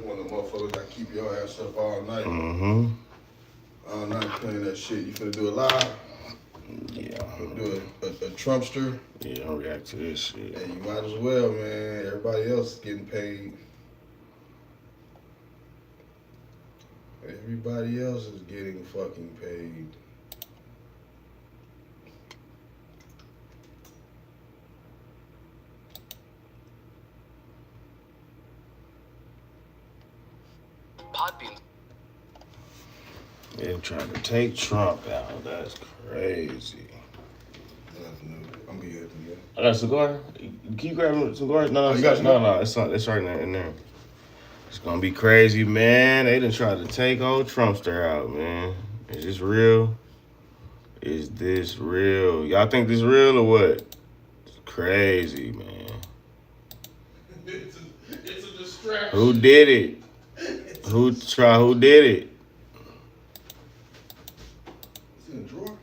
one of the motherfuckers that keep your ass up all night. Mm-hmm. All night playing that shit. You finna do it live? Yeah. Do a Trumpster? Yeah, I'll react to this shit. Hey, you might as well, man. Everybody else is getting paid. Everybody else is getting fucking paid. Podbean. They're trying to take Trump out. That's crazy. I'm good. I got a cigar. Can you grab a cigar? No, you got no. It's right in there. It's gonna be crazy, man. They done tried to take old Trumpster out, man. Is this real? Is this real? Y'all think this real or what? It's crazy, man. It's a distraction. Who did it? Who did it? It's in the drawer.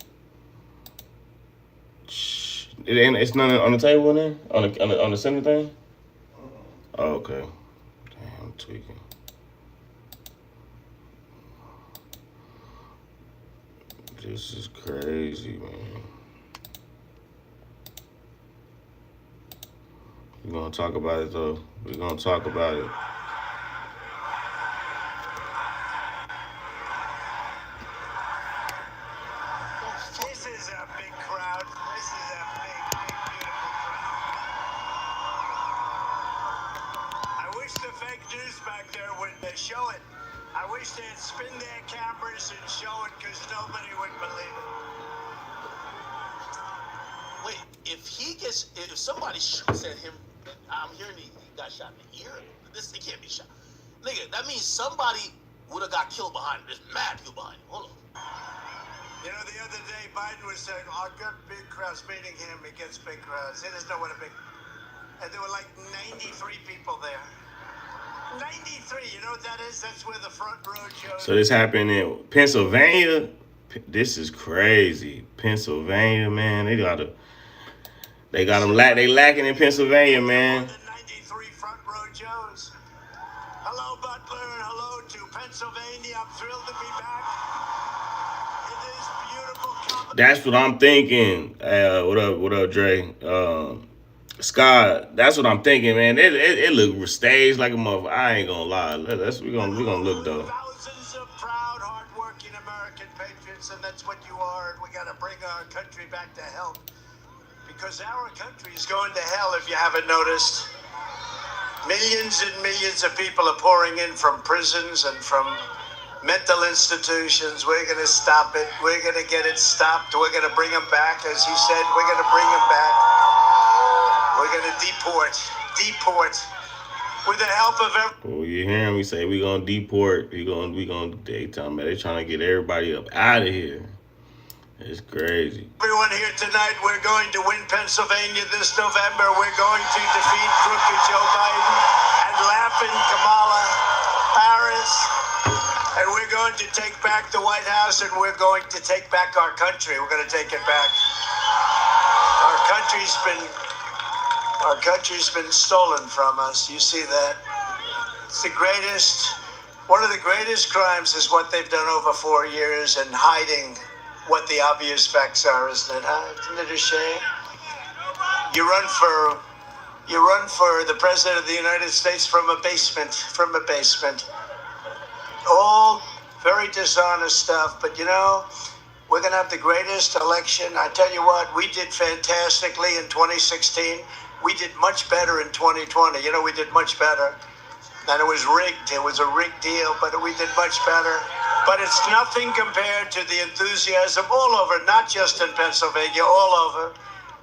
Shh. It's not on the table in there? On the center thing? Oh, okay. Damn, I'm tweaking. This is crazy, man. We're gonna talk about it though. We're gonna talk about it. This is a big crowd. This is a big, beautiful crowd. I wish the fake news back there would show it. I wish they'd spin their cameras and show it because nobody would believe it. Wait, if somebody shoots at him, I'm hearing he got shot in the ear. He can't be shot. Nigga, that means somebody would have got killed behind him. There's mad people behind him. Hold on. You know, the other day, Biden was saying, I'll get big crowds meeting him. He gets big crowds. He doesn't know what a big... And there were like 93 people there. 93, you know what that is? That's where the front row shows. So this happened in Pennsylvania. This is crazy. Pennsylvania, man. They got them. They lacking in Pennsylvania, man. The 93 front row Joes. Hello, Butler, and hello to Pennsylvania. I'm thrilled to be back. It is beautiful. That's what I'm thinking. What up, Dre? Scott, that's what I'm thinking, man. It look staged like a motherfucker. I ain't gonna lie. We gonna look though. Thousands of proud, hardworking American patriots, and that's what you are. And we got to bring our country back to health, because our country is going to hell. If you haven't noticed, millions and millions of people are pouring in from prisons and from mental institutions. We're going to stop it. We're going to get it stopped. We're going to bring them back, as he said. We're going to bring them back. We're going to deport, with the help of everyone. Well, you hear him? We say we gonna deport. They talking about they trying to get everybody up out of here. It's crazy. Everyone here tonight, we're going to win Pennsylvania this November. We're going to defeat crooked Joe Biden and laughing Kamala Harris. And we're going to take back the White House, and we're going to take back our country. We're going to take it back. Our country's been stolen from us. You see that? It's one of the greatest crimes is what they've done over 4 years and hiding what the obvious facts are, isn't it? Huh? Isn't it a shame? You run for the President of the United States from a basement. All very dishonest stuff, but you know, we're going to have the greatest election. I tell you what, we did fantastically in 2016. We did much better in 2020. You know, we did much better. And it was rigged. It was a rigged deal, but we did much better. But it's nothing compared to the enthusiasm all over, not just in Pennsylvania, all over.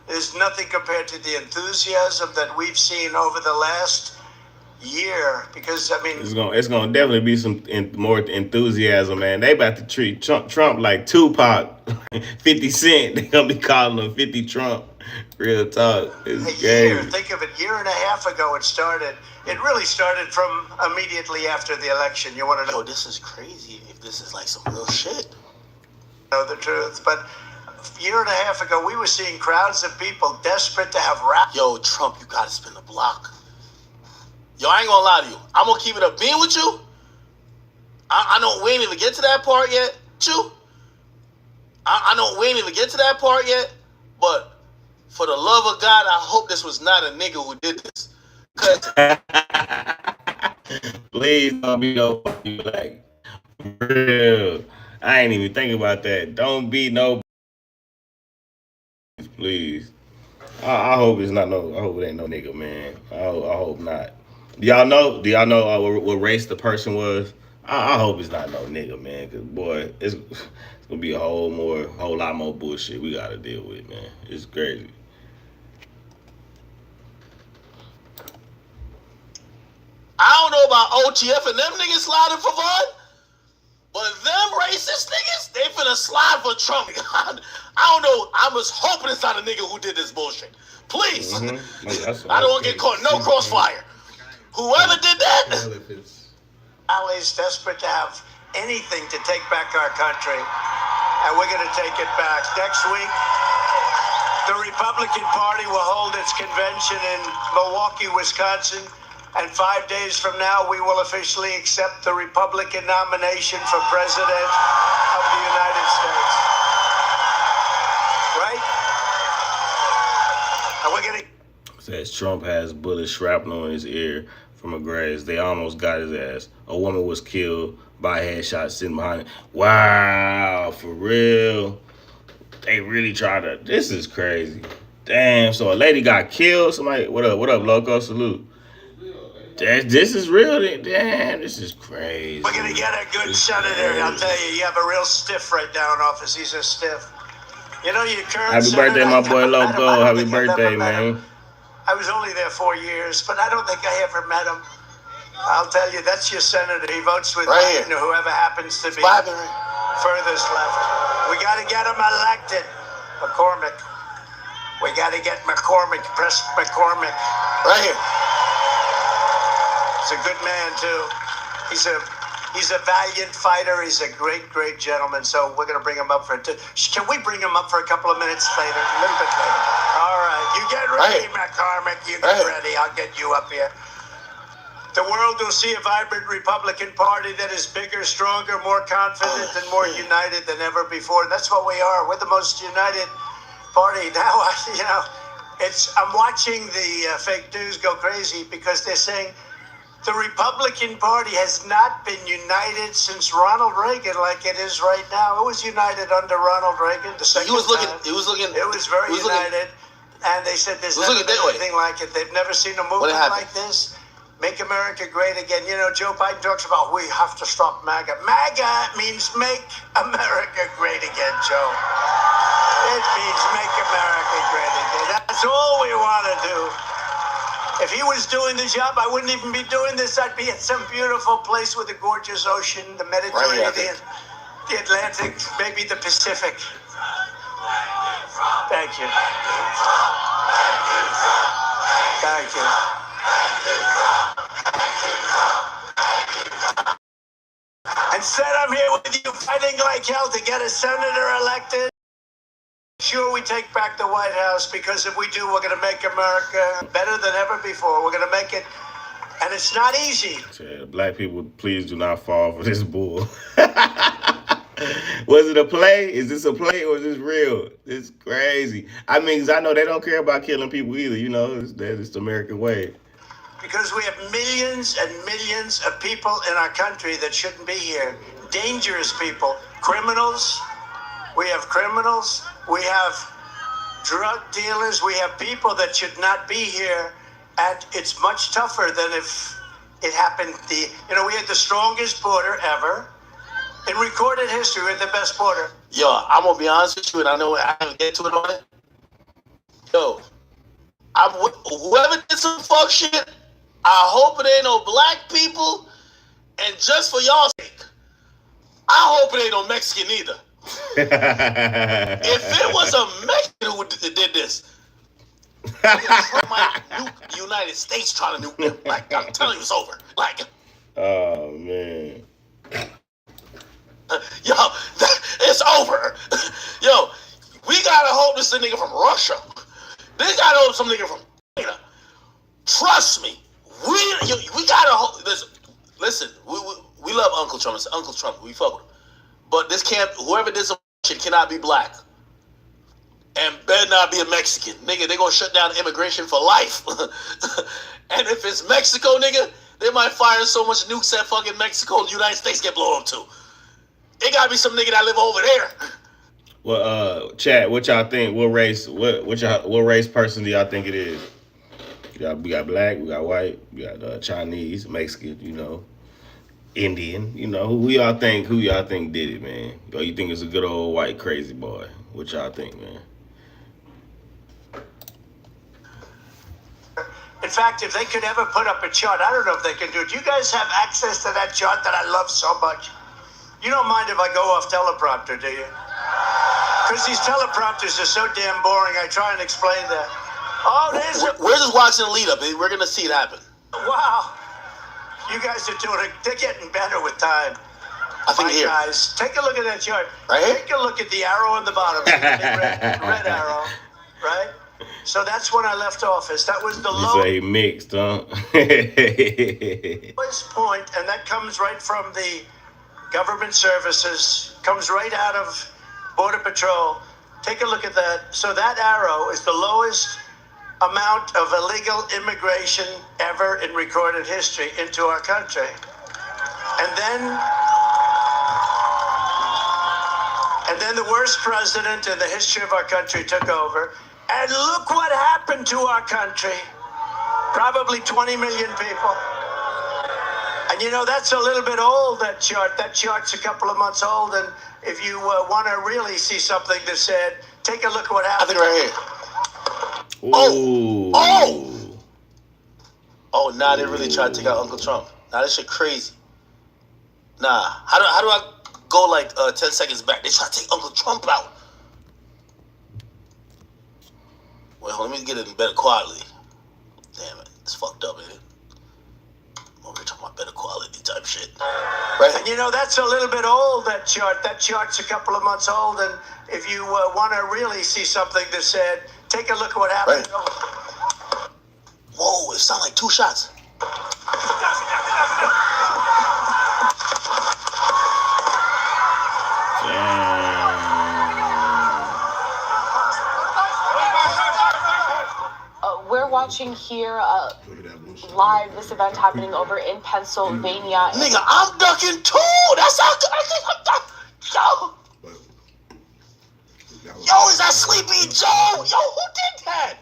There's nothing compared to the enthusiasm that we've seen over the last year. Because, I mean... It's gonna definitely be some more enthusiasm, man. They about to treat Trump like Tupac, 50 Cent. They gonna be calling him 50 Trump. Real talk. It's year. Think of it, year and a half ago it started. It really started from immediately after the election. You want to know? Yo, this is crazy. If this is like some real shit. Know the truth, but a year and a half ago we were seeing crowds of people desperate to have rap. Yo, Trump, you gotta spin the block. Yo, I ain't gonna lie to you. I'm gonna keep it a bean with you. I know we ain't even get to that part yet. I know we ain't even get to that part yet. But for the love of God, I hope this was not a nigga who did this. Cause Please don't be no fucking black. For real. I ain't even thinking about that. Don't be no. Please. I hope it's not no. I hope it ain't no nigga, man. I hope not. Do y'all know? Do y'all know what race the person was? I hope it's not no nigga, man. Cause boy, it's gonna be a whole lot more bullshit we gotta deal with, man. It's crazy. I don't know about OTF and them niggas sliding for Vaughn, but them racist niggas, they finna slide for Trump. I don't know. I was hoping it's not a nigga who did this bullshit. Please. Mm-hmm. I don't want to get caught. No crossfire. Whoever did that. Allies desperate to have anything to take back our country, and we're going to take it back. Next week, the Republican Party will hold its convention in Milwaukee, Wisconsin, and 5 days from now, we will officially accept the Republican nomination for President of the United States. Right? And we're going to... Says Trump has bullet shrapnel in his ear from a graze. They almost got his ass. A woman was killed by a headshot sitting behind it. Wow, for real. They really tried to. This is crazy. Damn, so a lady got killed. Somebody, what up, loco? Salute. This is real. Damn, this is crazy. We're going to get a good senator. I'll tell you, you have a real stiff right now in office. He's a stiff. You know, your current Happy senator, birthday, my boy Loco. I don't Happy think I've birthday, ever met him. man. I was only there 4 years, but I don't think I ever met him. I'll tell you, that's your senator. He votes with right Biden or whoever happens to be furthest left. We got to get him elected. McCormick. We got to get McCormick. Press McCormick. Right here. He's a good man, too. He's a valiant fighter. He's a great, great gentleman. So we're going to bring him up for it. Can we bring him up for a couple of minutes later? A little bit later. All right. You get ready, McCormick. You get ready. I'll get you up here. The world will see a vibrant Republican Party that is bigger, stronger, more confident, and more united than ever before. That's what we are. We're the most united party. Now, I'm watching the fake news go crazy because they're saying the Republican Party has not been united since Ronald Reagan like it is right now. It was united under Ronald Reagan. The second time. It was very united. And they said there's never been anything like it. They've never seen a movement like this. Make America great again. You know, Joe Biden talks about we have to stop MAGA. MAGA means make America great again, Joe. It means make America great again. That's all we want to do. If he was doing the job, I wouldn't even be doing this. I'd be at some beautiful place with a gorgeous ocean, the Mediterranean, the Atlantic, maybe the Pacific. Thank you. Thank you. Instead, I'm here with you fighting like hell to get a senator elected. Sure, we take back the White House, because if we do, we're going to make America better than ever before. We're going to make it, and it's not easy. Black people, please do not fall for this bull. Was it a play? Is this a play or is this real? It's crazy. I mean, 'cause I know they don't care about killing people either. You know, it's the American way. Because we have millions and millions of people in our country that shouldn't be here. Dangerous people. Criminals. We have criminals. We have drug dealers. We have people that should not be here. And it's much tougher than if it happened. We had the strongest border ever. In recorded history, we had the best border. Yo, I'm going to be honest with you, and I know I haven't get to it on it. Yo, whoever did some fuck shit, I hope it ain't no black people. And just for y'all's sake, I hope it ain't no Mexican either. If it was a Mexican who did this, Trump might nuke the United States trying to nuke them. Like, I'm telling you, it's over. Like, oh, man. Yo, it's over. Yo, we gotta hope this is a nigga from Russia. They gotta hope some nigga from China. Trust me, we gotta listen. We love Uncle Trump. It's Uncle Trump. We fuck with him. But this can't. Whoever did some shit cannot be black, and better not be a Mexican. Nigga, they gonna shut down immigration for life. And if it's Mexico, nigga, they might fire so much nukes at fucking Mexico, the United States get blown up too. It gotta be some nigga that live over there. Well, chat, what y'all think? What race person do y'all think it is? We got black, we got white, we got Chinese, Mexican, Indian. Who y'all think did it, man? Or you think it's a good old white crazy boy? What y'all think, man? In fact, if they could ever put up a chart, I don't know if they can do it. Do you guys have access to that chart that I love so much? You don't mind if I go off teleprompter, do you? Because these teleprompters are so damn boring, I try and explain that. Oh, we're just watching the lead up. We're going to see it happen. Wow. You guys are doing it. They're getting better with time. I think here. Guys, take a look at that chart. Right here? Take a look at the arrow on the bottom. The red arrow, right? So that's when I left office. That was the lowest mixed, huh? point, and that comes right from the government services, comes right out of Border Patrol. Take a look at that. So that arrow is the lowest amount of illegal immigration ever in recorded history into our country. And then the worst president in the history of our country took over. And look what happened to our country. Probably 20 million people. And that's a little bit old, that chart. That chart's a couple of months old. And if you want to really see something that said, take a look at what happened. I think right here. Oh, nah, they really tried to take out Uncle Trump. Nah, this shit crazy. Nah, how do I go like 10 seconds back? They try to take Uncle Trump out. Well, let me get it in better quality. Damn it, it's fucked up, ain't it? We're talking about better quality type shit. Right? And that's a little bit old, that chart. That chart's a couple of months old. And if you want to really see something that said, take a look at what happened. Right. Whoa, it sounded like 2 shots. We're watching here live this event happening over in Pennsylvania. Nigga, I'm ducking too. That's how I'm ducking. Yo, is that Sleepy Joe? Yo, who did that?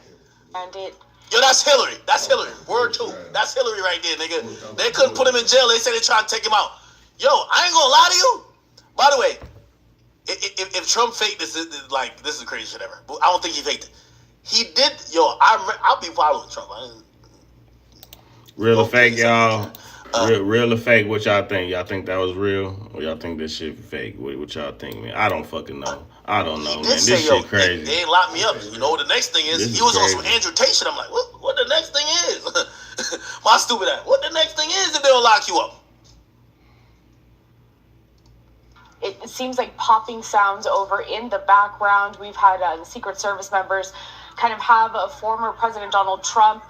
Yo, that's Hillary. That's Hillary. Word 2. That's Hillary right there, nigga. They couldn't put him in jail. They said they tried to take him out. Yo, I ain't gonna lie to you. By the way, if Trump faked this, this is crazy shit ever. But I don't think he faked it. He did. Yo, I'll be following Trump. Real or fake, y'all? Real or fake? What y'all think? Y'all think that was real, or y'all think this shit fake? What y'all think, man? I don't fucking know. I don't know, man. This shit crazy. They ain't locked me up. You know what the next thing is? He was on some Andrew Tate shit. I'm like, what the next thing is? My stupid ass. What the next thing is if they don't lock you up? It seems like popping sounds over in the background. We've had the Secret Service members kind of have a former President Donald Trump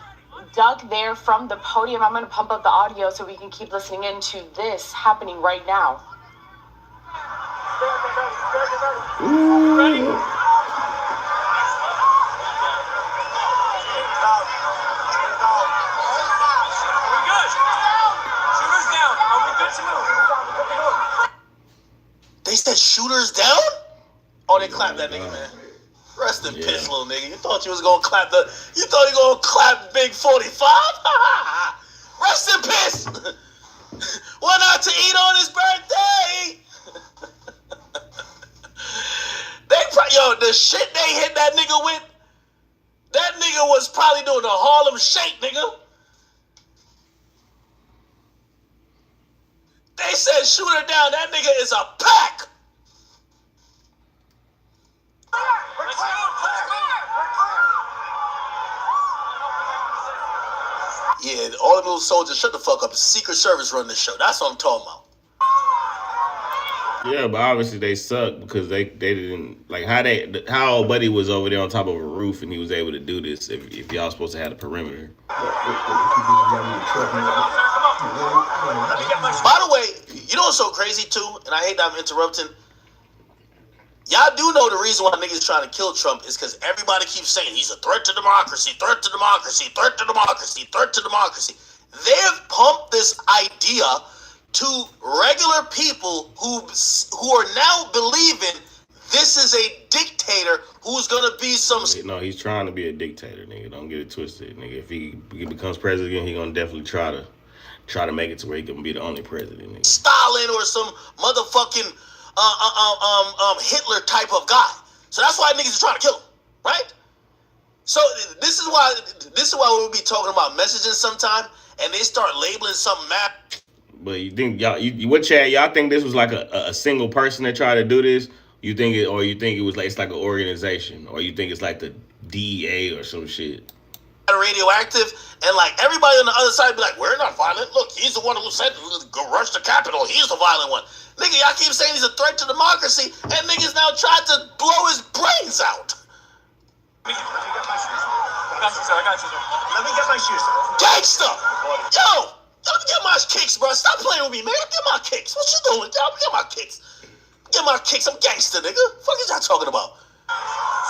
duck there from the podium. I'm going to pump up the audio so we can keep listening into this happening right now. Ooh. They said shooters down? Oh, they clapped that nigga, man. Rest in piss, little nigga. You thought you was gonna clap you thought you were gonna clap Big 45? Rest in piss! Went out to eat on his birthday! The shit they hit that nigga with, that nigga was probably doing the Harlem Shake, nigga. They said shoot her down. That nigga is a pack. Yeah, all the little soldiers, shut the fuck up. Secret Service run this show. That's what I'm talking about. Yeah, but obviously they suck because they didn't like how old Buddy was over there on top of a roof and he was able to do this if y'all supposed to have a perimeter. By the way, you know what's so crazy too, and I hate that I'm interrupting. Y'all do know the reason why niggas trying to kill Trump is because everybody keeps saying he's a threat to democracy, threat to democracy, threat to democracy, threat to democracy. They've pumped this idea to regular people who are now believing this is a dictator who's gonna be some. No, he's trying to be a dictator, nigga. Don't get it twisted, nigga. If he becomes president, he gonna definitely try to make it to where he can be the only president, nigga. Stalin or some motherfucking Hitler type of guy. So that's why niggas are trying to kill him, right? So this is why we'll be talking about messaging sometime, and they start labeling some map. But you think what Chad? Y'all think this was like a single person that tried to do this? You think it was like it's like an organization, or you think it's like the DEA or some shit? Radioactive, and like everybody on the other side be like, we're not violent. Look, he's the one who said go rush the Capitol. He's the violent one. Nigga, y'all keep saying he's a threat to democracy, and niggas now tried to blow his brains out. Let me get my shoes. Gangsta! Yo, let me get my kicks, bro. Stop playing with me, man. Get my kicks. What you doing? Yo, get my kicks. Get my kicks. I'm gangster, nigga. Fuck is y'all talking about?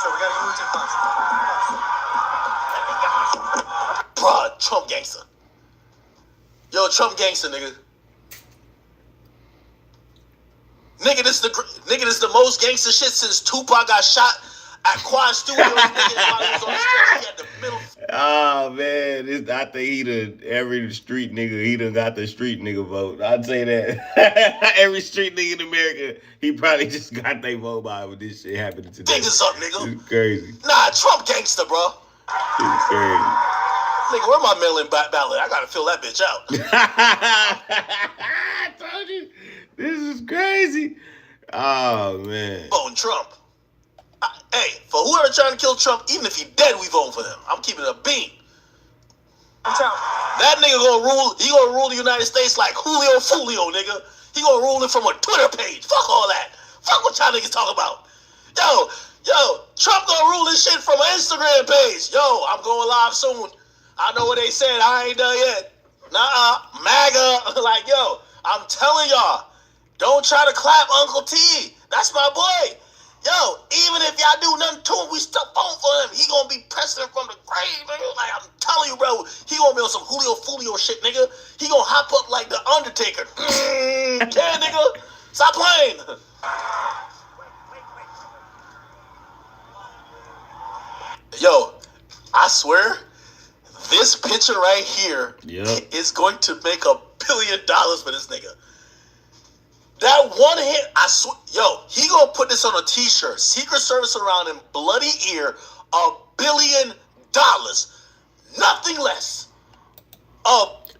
So we gotta move to the bus. Bruh, Trump gangster. Yo, Trump gangster, nigga. Nigga, this is the most gangster shit since Tupac got shot at Quad Studios. Nigga, while he was on the stretch, he had the middle. Oh man, I think every street nigga, he done got the street nigga vote. I'd say that. Every street nigga in America, he probably just got their vote by when this shit happened today. Think this up, nigga. It's crazy. Nah, Trump gangster, bro. It's crazy. Nigga, where my mail-in ballot? I gotta fill that bitch out. I told you, this is crazy. Oh man. Voting Trump. Hey, for whoever trying to kill Trump, even if he dead, we voting for him. I'm keeping it a bean. That nigga gonna rule. He gonna rule the United States like Julio Fulio, nigga. He gonna rule it from a Twitter page. Fuck all that. Fuck what y'all niggas talk about. Yo, Trump gonna rule this shit from an Instagram page. Yo, I'm going live soon. I know what they said. I ain't done yet. Nah, MAGA. Like, yo, I'm telling y'all, don't try to clap Uncle T. That's my boy. Yo, even if y'all do nothing to him, we still vote for him. He gonna be president from the grave, nigga. Like, I'm telling you, bro, he gonna be on some Julio Fulio shit, nigga. He gonna hop up like the Undertaker. Yeah, nigga. Stop playing. Yo, I swear, this picture right here is going to make $1 billion for this nigga. That one hit, I swear, yo, he gonna put this on a t-shirt. Secret Service around him, bloody ear, $1 billion. Nothing less.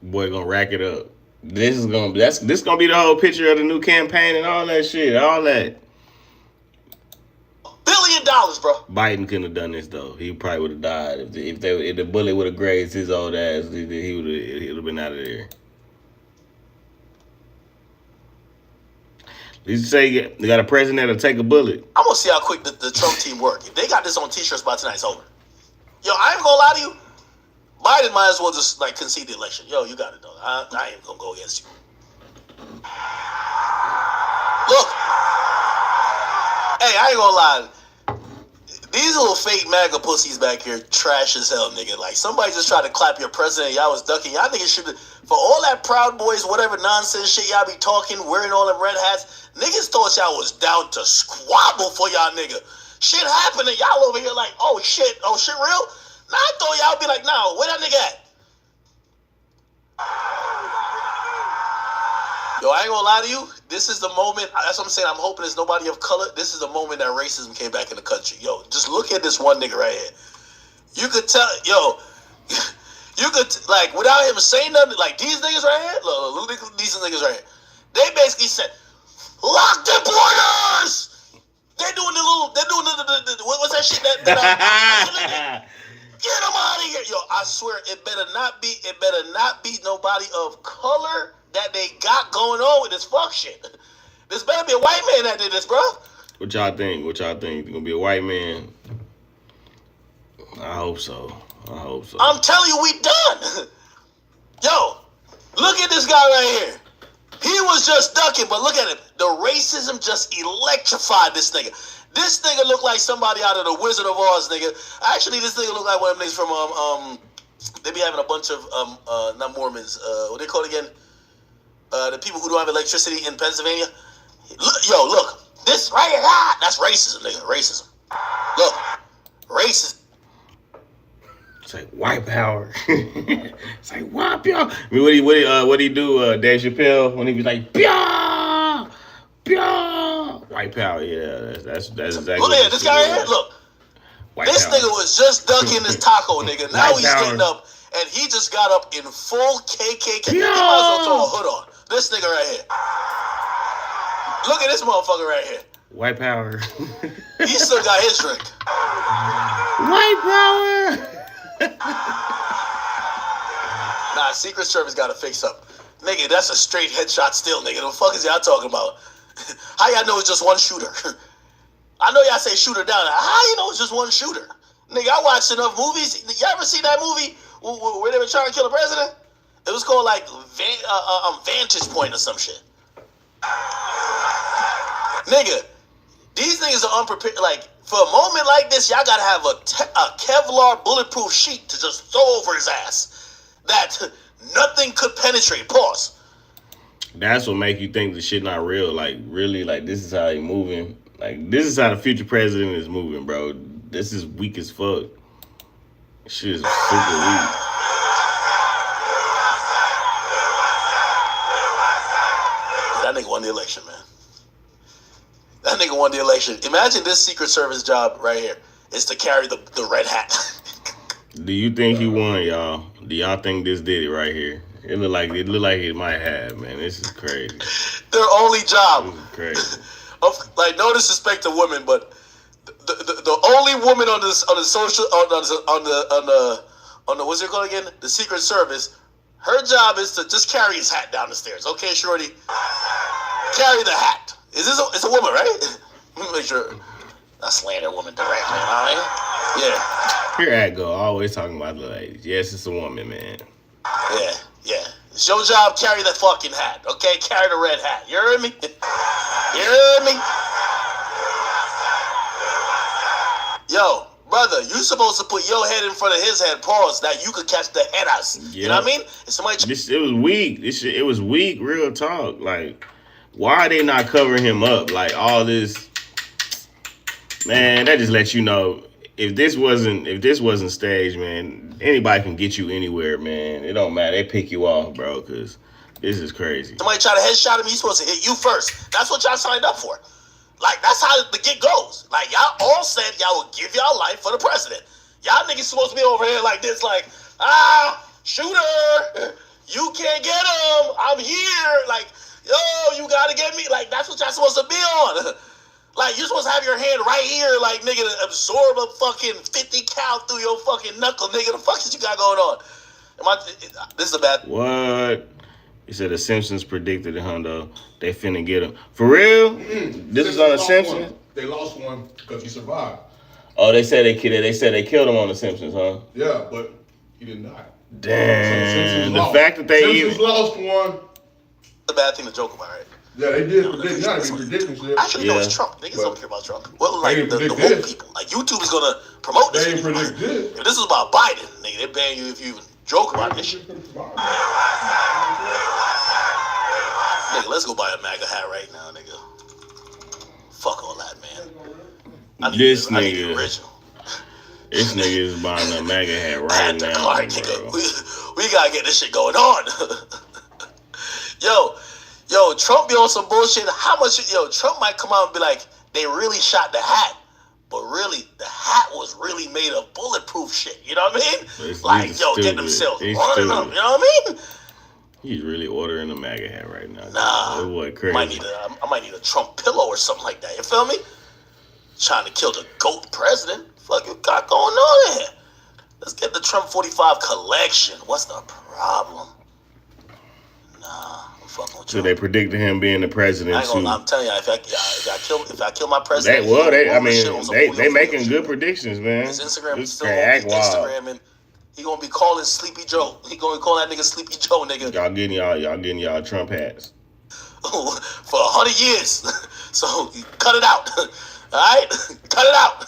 Boy gonna rack it up. This gonna be the whole picture of the new campaign and all that shit. All that. $1 billion, bro. Biden couldn't have done this though. He probably would have died if the bullet would have grazed his old ass. He would have been out of there. You say they got a president that'll take a bullet. I'm gonna see how quick the Trump team work. If they got this on t-shirts by tonight, it's over. Yo, I ain't gonna lie to you. Biden might as well just like concede the election. Yo, you got it though. I ain't gonna go against you. Look, hey, I ain't gonna lie. These little fake MAGA pussies back here trash as hell, nigga. Like, somebody just tried to clap your president. Y'all was ducking. Y'all niggas should, for all that Proud Boys, whatever nonsense shit y'all be talking, wearing all them red hats, niggas thought y'all was down to squabble for y'all nigga. Shit happened and y'all over here like, oh shit real? Nah, I thought y'all be like, nah, where that nigga at? Yo, I ain't gonna lie to you. This is the moment. That's what I'm saying. I'm hoping there's nobody of color. This is the moment that racism came back in the country. Yo, just look at this one nigga right here. You could tell, yo, you could, like, without him saying nothing, like, these niggas right here, look, these niggas right here. They basically said, lock the borders! They're doing the what's that shit that get them out of here. Yo, I swear, it better not be nobody of color that they got going on with this fuck shit. This better be a white man that did this, bro. What y'all think? What y'all think? Gonna be a white man? I hope so. I'm telling you, we done. Yo, look at this guy right here. He was just ducking, but look at him. The racism just electrified this nigga. This nigga look like somebody out of the Wizard of Oz, nigga. Actually, this nigga look like one of them niggas from they be having a bunch of not Mormons. What they call it again? The people who don't have electricity in Pennsylvania. Look, this right here. That's racism, nigga. Racism. Look, racism. It's like white power. It's like white power. I mean, what he do? Dave Chappelle when he be like, "Pia, pia." White power. Yeah, that's exactly. Look at this guy right here. Look, white this power. nigga was just ducking his taco, nigga. Now White he's power. getting up, and he just got up in full KKK. He Yeah. might as well throw a hood on. This nigga right here. Look at this motherfucker right here. White power. He still got his drink. White power. Nah, Secret Service got to fix up. Nigga, that's a straight headshot still, nigga. The fuck is y'all talking about? How y'all know it's just one shooter? I know y'all say shooter down. How you know it's just one shooter? Nigga, I watched enough movies. Y'all ever see that movie where they were trying to kill the president? It was called like Vantage Point or some shit. Nigga, these niggas are unprepared. Like, for a moment like this, y'all gotta have a Kevlar bulletproof sheet to just throw over his ass that nothing could penetrate. Pause. That's what make you think the shit not real. Like, really, like, this is how he moving. Like, this is how the future president is moving, bro. This is weak as fuck. Shit is super weak. That nigga won the election, man. That nigga won the election. Imagine this Secret Service job right here is to carry the red hat. Do you think he won, y'all? Do y'all think this did it right here? It look like it might have, man. This is crazy. Their only job. This is crazy. Like, no disrespect to women, but the only woman on the social on the what's it called again? The Secret Service. Her job is to just carry his hat down the stairs. Okay, shorty, carry the hat. It's a woman, right? Let me make sure. Not slander woman directly, all right? Yeah. Here I go, always talking about the ladies. Yes, it's a woman, man. Yeah. It's your job, carry the fucking hat, okay? Carry the red hat. You heard me? You heard me? Yo, brother, you supposed to put your head in front of his head, pause, that you could catch the head out. You know what I mean? If somebody It was weak. It was weak, real talk. Like, why are they not covering him up? Like, all this, man, that just lets you know, if this wasn't staged, man, anybody can get you anywhere, man. It don't matter. They pick you off, bro, because this is crazy. somebody try to headshot him, he's supposed to hit you first. That's what y'all signed up for. Like, that's how the gig goes. Like, y'all all said y'all would give y'all life for the president. Y'all niggas supposed to be over here like this, like, shooter, you can't get him. I'm here. Like, yo, you gotta get me. Like, that's what y'all supposed to be on. Like, you're supposed to have your hand right here, like, nigga, to absorb a fucking 50 cal through your fucking knuckle, nigga. The fuck is you got going on? This is a bad. What? He said the Simpsons predicted it, Hundo. They finna get him. For real? This is on the Simpsons? They lost one because he survived. Oh, they said they killed him on the Simpsons, huh? Yeah, but he did not. Damn. The lost. fact that they Simpsons even lost one. The bad thing to joke about, right? Yeah, they did predict. Not be predicting shit. Actually, no, it's Yeah. Trump. Niggas But don't care about Trump. Well, like, they the didn't woke predict this. people. Like, YouTube is gonna promote this They shit. ain't predict this. If this was about Biden, nigga, they ban you if you even joke about this shit. Nigga, let's go buy a MAGA hat right now, nigga. Fuck all that, man. I need This the nigga. original. This nigga is buying a MAGA hat At right the now, car, bro. nigga. We gotta get this shit going on. Yo, Trump be on some bullshit. How much? Yo, Trump might come out and be like, they really shot the hat. But really, the hat was really made of bulletproof shit. You know what I mean? It's Like, yo, stupid. get themselves It's running up. stupid. You know what I mean? He's really ordering a MAGA hat right now. Nah, That boy crazy. I might need a Trump pillow or something like that. You feel me? Trying to kill the GOAT president. Fuck you got going on here? Let's get the Trump 45 collection. What's the problem? Nah, I'm fucking with So you. they predicted him being the president I ain't gonna too. lie, I'm telling you, if I kill my president, They making good predictions, man. His Instagram This still guy gonna act be wild. Instagramming. He gonna be calling Sleepy Joe. He gonna call that nigga Sleepy Joe, nigga. Y'all getting y'all Trump hats. For 100 years. So cut it out. Alright? Cut it out.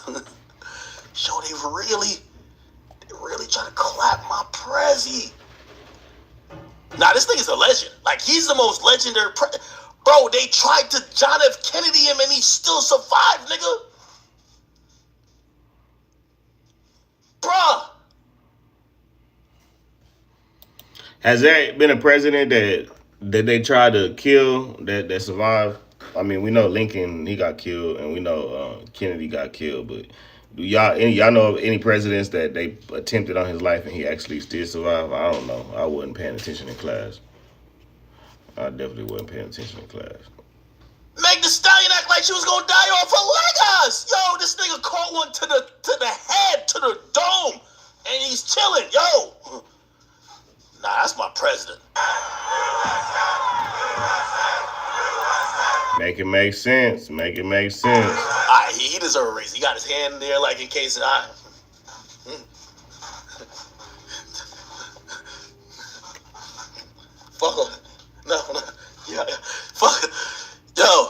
Yo, they really trying to clap my prezi. Nah, this nigga's a legend. Like, he's the most legendary Bro, they tried to John F. Kennedy him and he still survived, nigga. Bruh. Has there been a president that they tried to kill that survived? I mean, we know Lincoln, he got killed, and we know Kennedy got killed, but do y'all know of any presidents that they attempted on his life and he actually still survived? I don't know. I wasn't paying attention in class. I definitely wasn't paying attention in class. Meg Thee Stallion act like she was gonna die off her Legos. Yo, this nigga caught one to the head, to the dome, and he's chilling. Yo. Nah, that's my president. Make it make sense. Make it make sense. Alright, he deserves a raise. He got his hand there, like, in case Fuck. No. Yeah. Fuck. Yo.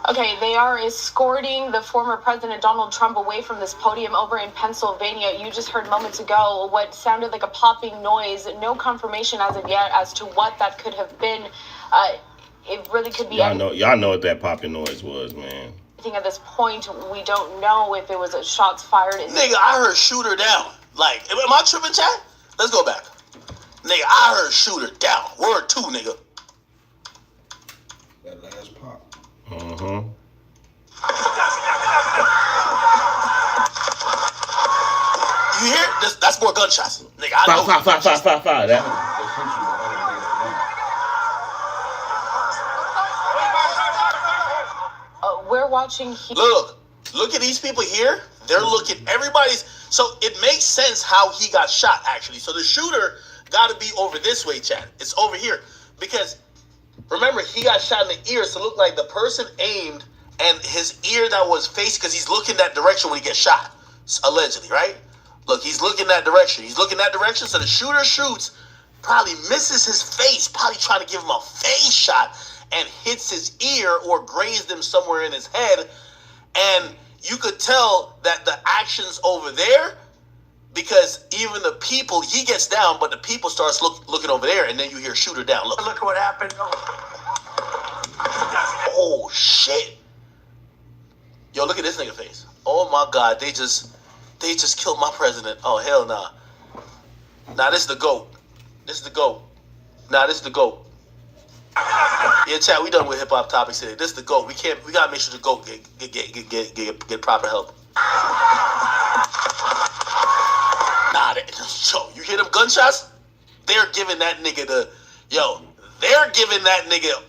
Okay, they are escorting the former President Donald Trump away from this podium over in Pennsylvania. You just heard moments ago what sounded like a popping noise. No confirmation as of yet as to what that could have been. It really could be Y'all know what that popping noise was, man. At this point, we don't know if it was shots fired. Nigga, I heard shoot her down. Like, am I tripping, chat? Let's go back. Nigga, I heard shoot her down. Word 2, nigga. That last pop. You hear? That's more gunshots. Nigga, I know. Fire. That. We're watching here. Look at these people here. They're looking, everybody's, so it makes sense how he got shot, actually. So the shooter got to be over this way, Chad. It's over here. Because, remember, he got shot in the ear, so it looked like the person aimed, and his ear that was facing, because he's looking that direction when he gets shot, allegedly, right? Look, he's looking that direction. So the shooter shoots, probably misses his face, probably trying to give him a face shot, and hits his ear or grazed him somewhere in his head. And you could tell that the action's over there because even the people, he gets down, but the people starts looking over there, and then you hear shooter down. Look Look what happened. Oh, shit. Yo, look at this nigga face. Oh, my God. They just killed my president. Oh, hell nah. Nah, this is the GOAT. Nah, this is the GOAT. Yeah, chat, we done with hip-hop topics today. This is the GOAT. We gotta make sure the GOAT get proper help. Nah, yo, you hear them gunshots? They're giving that nigga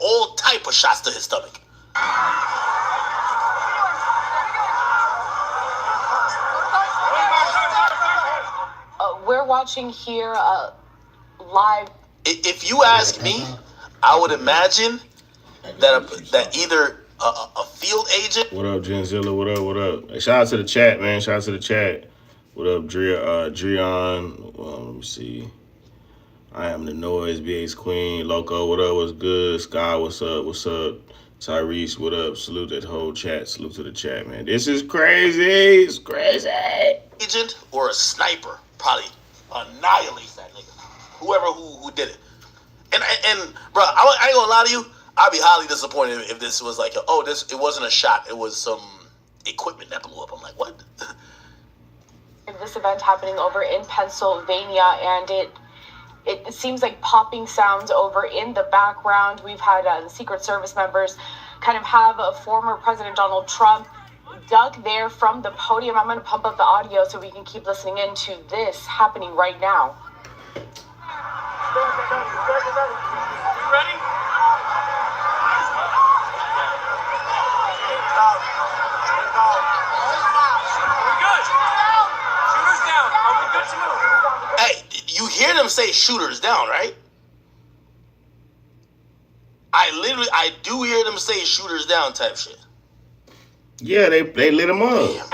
all type of shots to his stomach. We're watching here live. If you ask me, I would imagine that either a field agent. What up, Genzilla? What up? Hey, shout out to the chat, man. What up, Dreon? Let me see. I am the noise, BA's Queen. Loco, what up? What's good? Sky, what's up? Tyrese, what up? Salute that whole chat. Salute to the chat, man. This is crazy. It's crazy. Agent or a sniper probably annihilates that nigga. Whoever who did it. And bro, I ain't gonna lie to you. I'd be highly disappointed if this was like, it wasn't a shot. It was some equipment that blew up. I'm like, what? This event happening over in Pennsylvania, and it seems like popping sounds over in the background. We've had the Secret Service members kind of have a former President Donald Trump dug there from the podium. I'm going to pump up the audio so we can keep listening into this happening right now. You ready? Hey, you hear them say shooters down, right? I do hear them say shooters down type shit. Yeah, they lit him up. We're clear.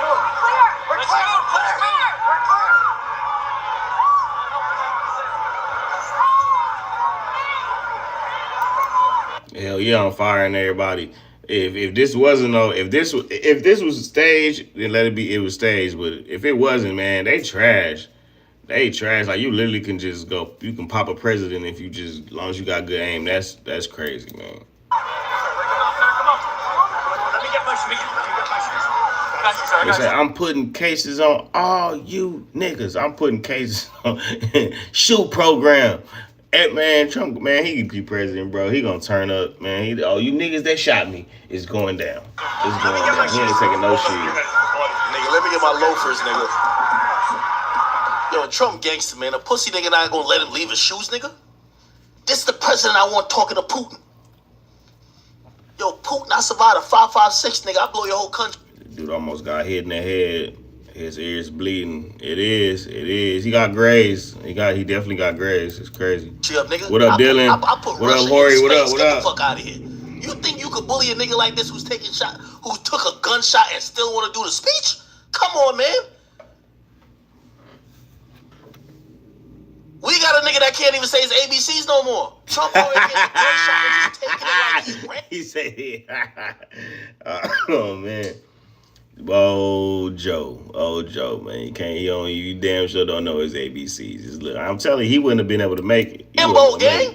We're clear. Hell yeah, I'm firing everybody. If this wasn't if this was staged, then let it be. It was staged, but if it wasn't, man, they trash. They trash. Like, you literally can just go. You can pop a president if you just, as long as you got good aim. That's crazy, man. They say, I'm putting cases on all you niggas. I'm putting cases on shoot program. Hey, man, Trump, man, he can be president, bro. He gonna turn up, man. You niggas that shot me is going down. It's going down. He ain't taking no shit. Nigga, let me get my loafers, nigga. Yo, Trump gangster, man. A pussy nigga not gonna let him leave his shoes, nigga. This is the president I want talking to Putin. Yo, Putin, I survived a 5.56, nigga. I blow your whole country. Dude almost got hit in the head. His ears bleeding. It is. He got graves. He definitely got graves. It's crazy. Up, nigga. What up, Dylan? I put what Russia up, Hori? What up? Get the fuck out of here. You think you could bully a nigga like this who took a gunshot and still want to do the speech? Come on, man. We got a nigga that can't even say his ABCs no more. Trump already getting a gunshot and just taking it like he's ran. He said, oh, man. Oh Joe, man. You damn sure don't know his ABCs. I'm telling you, he wouldn't have been able to make it. Imbo gang.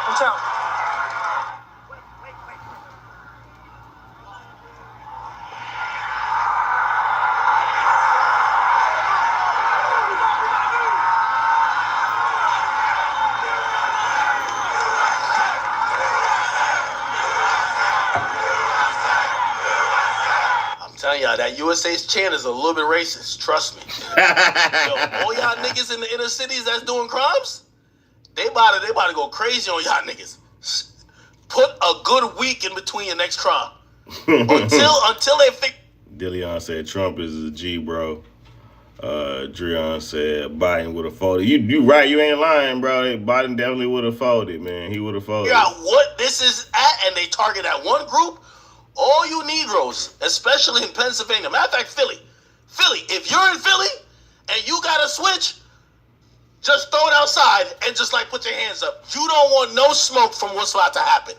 Watch out. Y'all, that USA's chant is a little bit racist. Trust me. Yo, all y'all niggas in the inner cities that's doing crimes, they about to go crazy on y'all niggas. Put a good week in between your next crime until they fix. Dillion said Trump is a G, bro. Dreon said Biden would have folded. You right? You ain't lying, bro. Biden definitely would have folded, man. He would have folded. Yeah, what this is at, and they target that one group. All you Negroes, especially in Pennsylvania. Matter of fact, Philly, if you're in Philly and you got a switch, just throw it outside and just like put your hands up. You don't want no smoke from what's about to happen.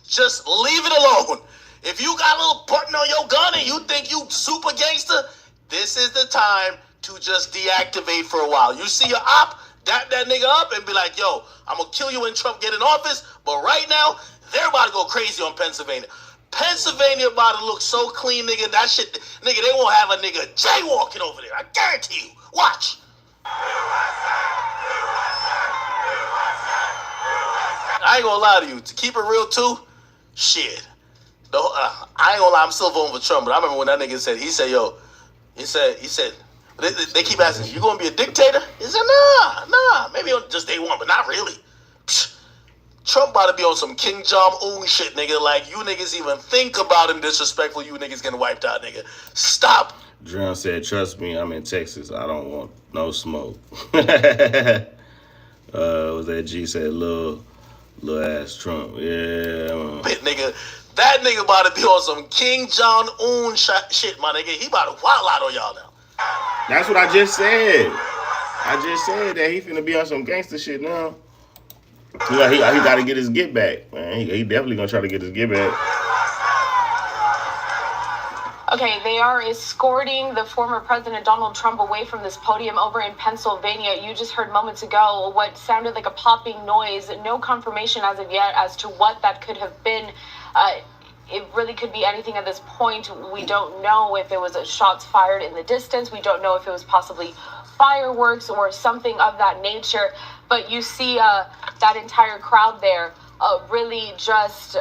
Just leave it alone. If you got a little button on your gun and you think you super gangster, this is the time to just deactivate for a while. You see your op, dap that nigga up and be like, yo, I'm going to kill you when Trump get in office. But right now, they're about to go crazy on Pennsylvania. Pennsylvania about to look so clean, nigga. That shit, nigga, they won't have a nigga jaywalking over there. I guarantee you. Watch. I ain't gonna lie to you. To keep it real, too, shit. I ain't gonna lie. I'm still voting for Trump, but I remember when that nigga said, he said, they keep asking, you gonna be a dictator? He said, nah, maybe on just day one, but not really. Psh. Trump about to be on some King Jong-un shit, nigga. Like, you niggas even think about him disrespectful, you niggas getting wiped out, nigga. Stop. Dreon said, trust me, I'm in Texas. I don't want no smoke. Was that G said, little ass Trump. Yeah. Nigga, that nigga about to be on some King Jong-un shit, my nigga. He about to wild out on y'all now. That's what I just said. I just said that he finna be on some gangster shit now. He got to get his get back, man. He definitely gonna try to get his get back. Okay, they are escorting the former President Donald Trump away from this podium over in Pennsylvania. You just heard moments ago what sounded like a popping noise. No confirmation as of yet as to what that could have been. It really could be anything at this point. We don't know if it was shots fired in the distance. We don't know if it was possibly fireworks or something of that nature. But you see that entire crowd there really just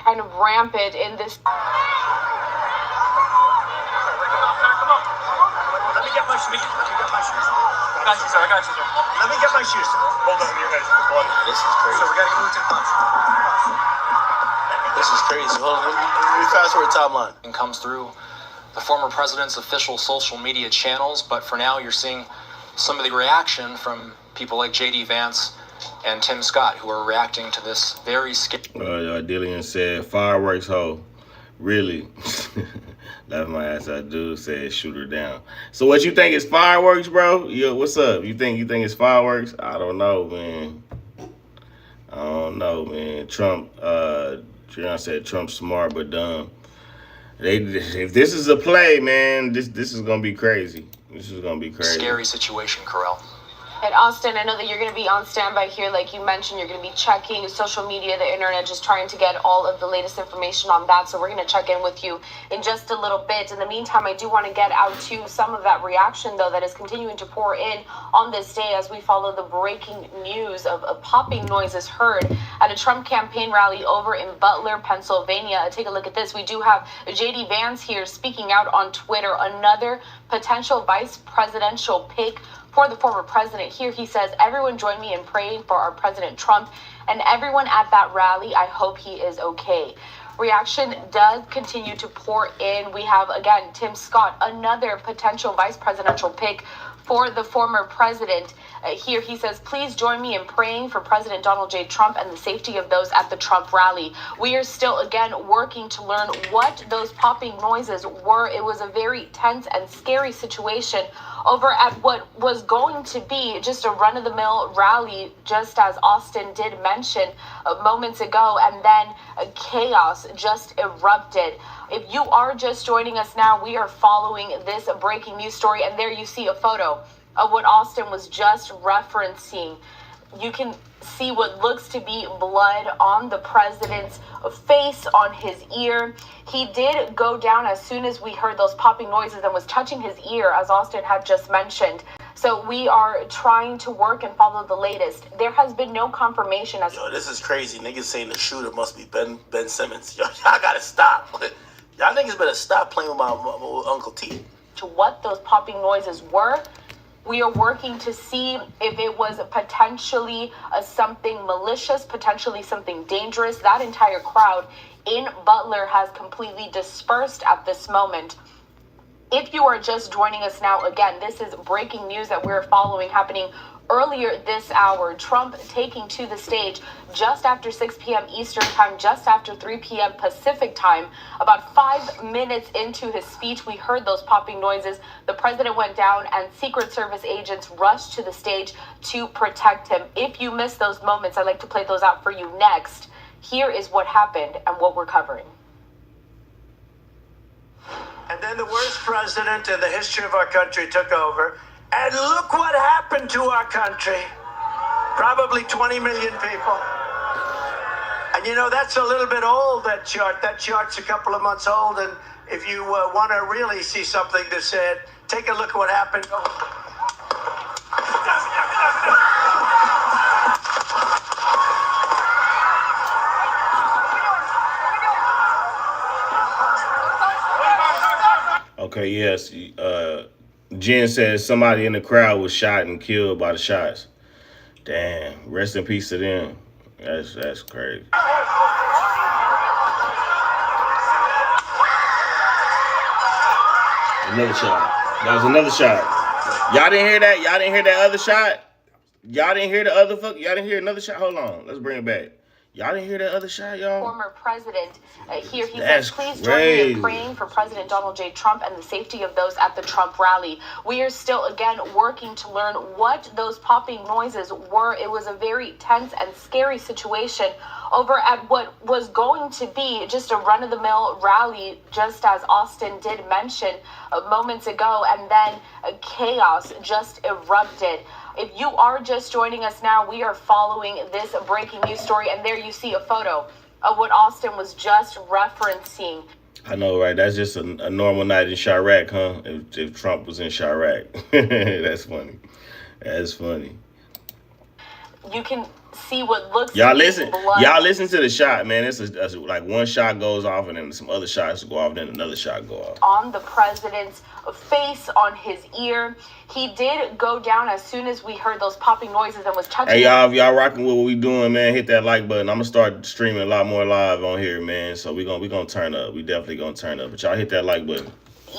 kind of rampant in this. Let me get my shoes. I got you, sir. Let me get my shoes. Hold on, your head. This is crazy. So we gotta move to class. This is crazy. Hold on, let me fast forward timeline. And comes through the former president's official social media channels, but for now you're seeing some of the reaction from people like J.D. Vance and Tim Scott, who are reacting to this very scary. Dillian said, fireworks hoe. Really? Laugh my ass out, dude said shoot her down. So what you think is fireworks, bro? Yo, what's up? You think it's fireworks? I don't know, man. I don't know, man. Trump, Treon said Trump's smart but dumb. If this is a play, man, this is gonna be crazy. This is gonna be crazy. Scary situation, Carell. And Austin, I know that you're going to be on standby here. Like you mentioned, you're going to be checking social media, the internet, just trying to get all of the latest information on that. So we're going to check in with you in just a little bit. In the meantime, I do want to get out to some of that reaction, though, that is continuing to pour in on this day as we follow the breaking news of popping noises heard at a Trump campaign rally over in Butler, Pennsylvania. Take a look at this. We do have J.D. Vance here speaking out on Twitter, another potential vice presidential pick for the former president. Here he says, everyone join me in praying for our President Trump and everyone at that rally. I hope he is okay. Reaction does continue to pour in. We have, again, Tim Scott, another potential vice presidential pick for the former president. Here he says, please join me in praying for President Donald J. Trump and the safety of those at the Trump rally. We are still, again, working to learn what those popping noises were. It was a very tense and scary situation over at what was going to be just a run-of-the-mill rally, just as Austin did mention moments ago, and then chaos just erupted. If you are just joining us now, we are following this breaking news story, and there you see a photo of what Austin was just referencing. You can see what looks to be blood on the president's face, on his ear. He did go down as soon as we heard those popping noises and was touching his ear, as Austin had just mentioned. So we are trying to work and follow the latest. There has been no confirmation as... Yo, this is crazy. Niggas saying the shooter must be Ben Simmons. Yo, y'all gotta stop. Y'all niggas better stop playing with my Uncle T. to what those popping noises were. We are working to see if it was potentially something malicious, potentially something dangerous. That entire crowd in Butler has completely dispersed at this moment. If you are just joining us now, again, this is breaking news that we're following happening earlier this hour. Trump taking to the stage just after 6 p.m. Eastern time, just after 3 p.m. Pacific time. About 5 minutes into his speech, we heard those popping noises. The president went down and Secret Service agents rushed to the stage to protect him. If you missed those moments, I'd like to play those out for you next. Here is what happened and what we're covering. And then the worst president in the history of our country took over. And look what happened to our country. Probably 20 million people. And you know, that's a little bit old, that chart. That chart's a couple of months old. And if you want to really see something to say, take a look at what happened. Okay, yes. Jen says somebody in the crowd was shot and killed by the shots. Damn. Rest in peace to them. That's crazy. Another shot. That was another shot. Y'all didn't hear that? Y'all didn't hear that other shot? Y'all didn't hear the other fuck? Y'all didn't hear another shot? Hold on. Let's bring it back. Y'all didn't hear that other shot, y'all? Former president, here he That's says, please join crazy. me in praying for President Donald J. Trump and the safety of those at the Trump rally. We are still, again, working to learn what those popping noises were. It was a very tense and scary situation over at what was going to be just a run-of-the-mill rally, just as Austin did mention moments ago, and then chaos just erupted. If you are just joining us now, we are following this breaking news story, and there you see a photo of what Austin was just referencing. I know, right? That's just a normal night in Chirac, huh? If Trump was in Chirac. That's funny. That's funny. You can see what looks Y'all like listen. blood. Y'all listen to the shot, man. It's like one shot goes off, and then some other shots go off, and then another shot go off. On the president's face, on his ear. He did go down as soon as we heard those popping noises and was touching. Hey, y'all, if y'all rocking with what we doing, man, hit that like button. I'm gonna start streaming a lot more live on here, man. So we gonna turn up. We definitely gonna turn up. But y'all hit that like button.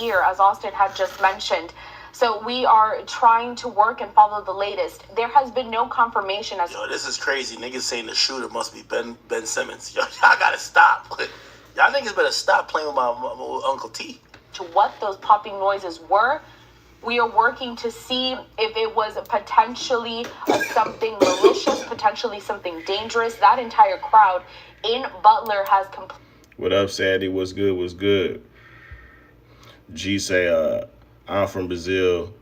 ear, as Austin had just mentioned. So we are trying to work and follow the latest. There has been no confirmation as... Yo, this is crazy. Niggas saying the shooter must be Ben Simmons. Y'all gotta stop. Y'all niggas better stop playing with my Uncle T. to what those popping noises were. We are working to see if it was potentially something malicious, potentially something dangerous. That entire crowd in Butler has completely... What up, Sadie? What's good? What's good? G say, I'm from Brazil.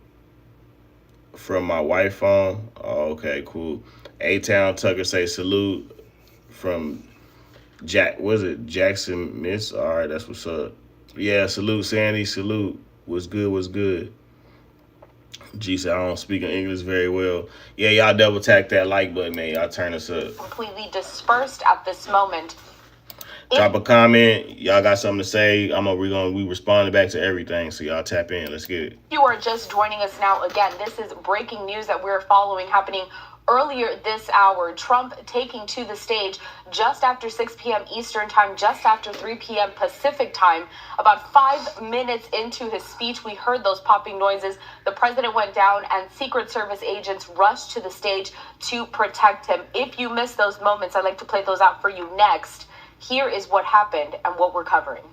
From my wife phone. Oh, okay, cool. A-Town Tucker say salute from Jackson Miss? All right, that's what's up. Yeah, salute, Sandy. Salute. What's good? What's good? G said, I don't speak in English very well. Yeah, y'all double tap that like button, man. Y'all turn us up. completely dispersed at this moment. Drop a comment. Y'all got something to say. We responding back to everything. So y'all tap in. Let's get it. If you are just joining us now, again, this is breaking news that we're following happening earlier this hour. Trump taking to the stage just after 6 p.m. Eastern time, just after 3 p.m. Pacific time. About 5 minutes into his speech, we heard those popping noises. The president went down and Secret Service agents rushed to the stage to protect him. If you missed those moments, I'd like to play those out for you next. Here is what happened and what we're covering.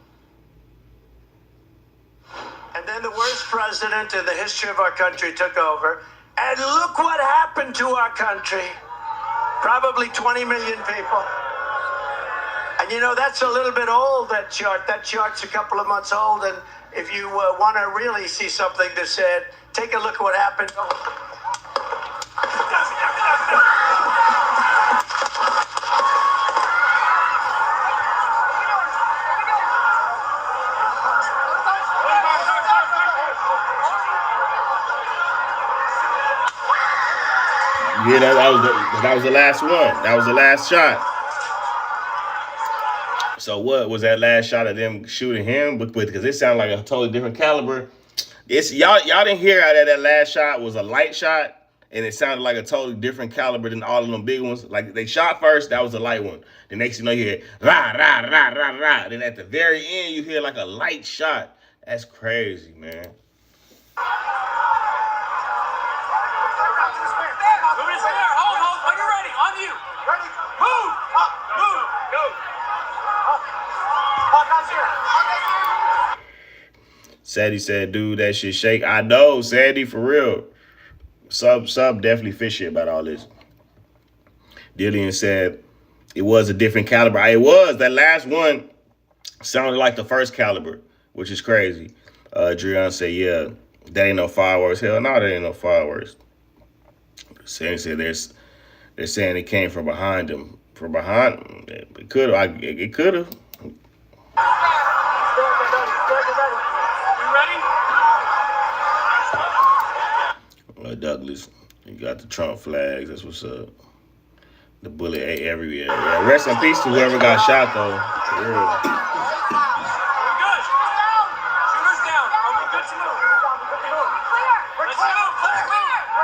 And then the worst president in the history of our country took over. And look what happened to our country. Probably 20 million people. And you know, that's a little bit old, that chart. That chart's a couple of months old. And if you want to really see something that's said, take a look at what happened. Yeah, that was the last one. That was the last shot. So what was that last shot of them shooting him? Because it sounded like a totally different caliber. Y'all didn't hear that last shot was a light shot, and it sounded like a totally different caliber than all of them big ones. Like they shot first, that was a light one. The next you know you hear rah rah rah rah rah. Then at the very end you hear like a light shot. That's crazy, man. Sadie said, dude, that shit shake. I know, Sadie, for real. Sub definitely fishy about all this. Dillian said it was a different caliber. It was. That last one sounded like the first caliber, which is crazy. Drian said, yeah, that ain't no fireworks. Hell no, that ain't no fireworks. Sandy said they're saying it came from behind him. From behind him. It could have. It could have. Douglas, you got the Trump flags. That's what's up. The bullet ate everywhere. Yeah, rest in peace to whoever got shot, though. For real. We're good. Shooters down. Are we good to move? Let's move. Let's move. We're clear.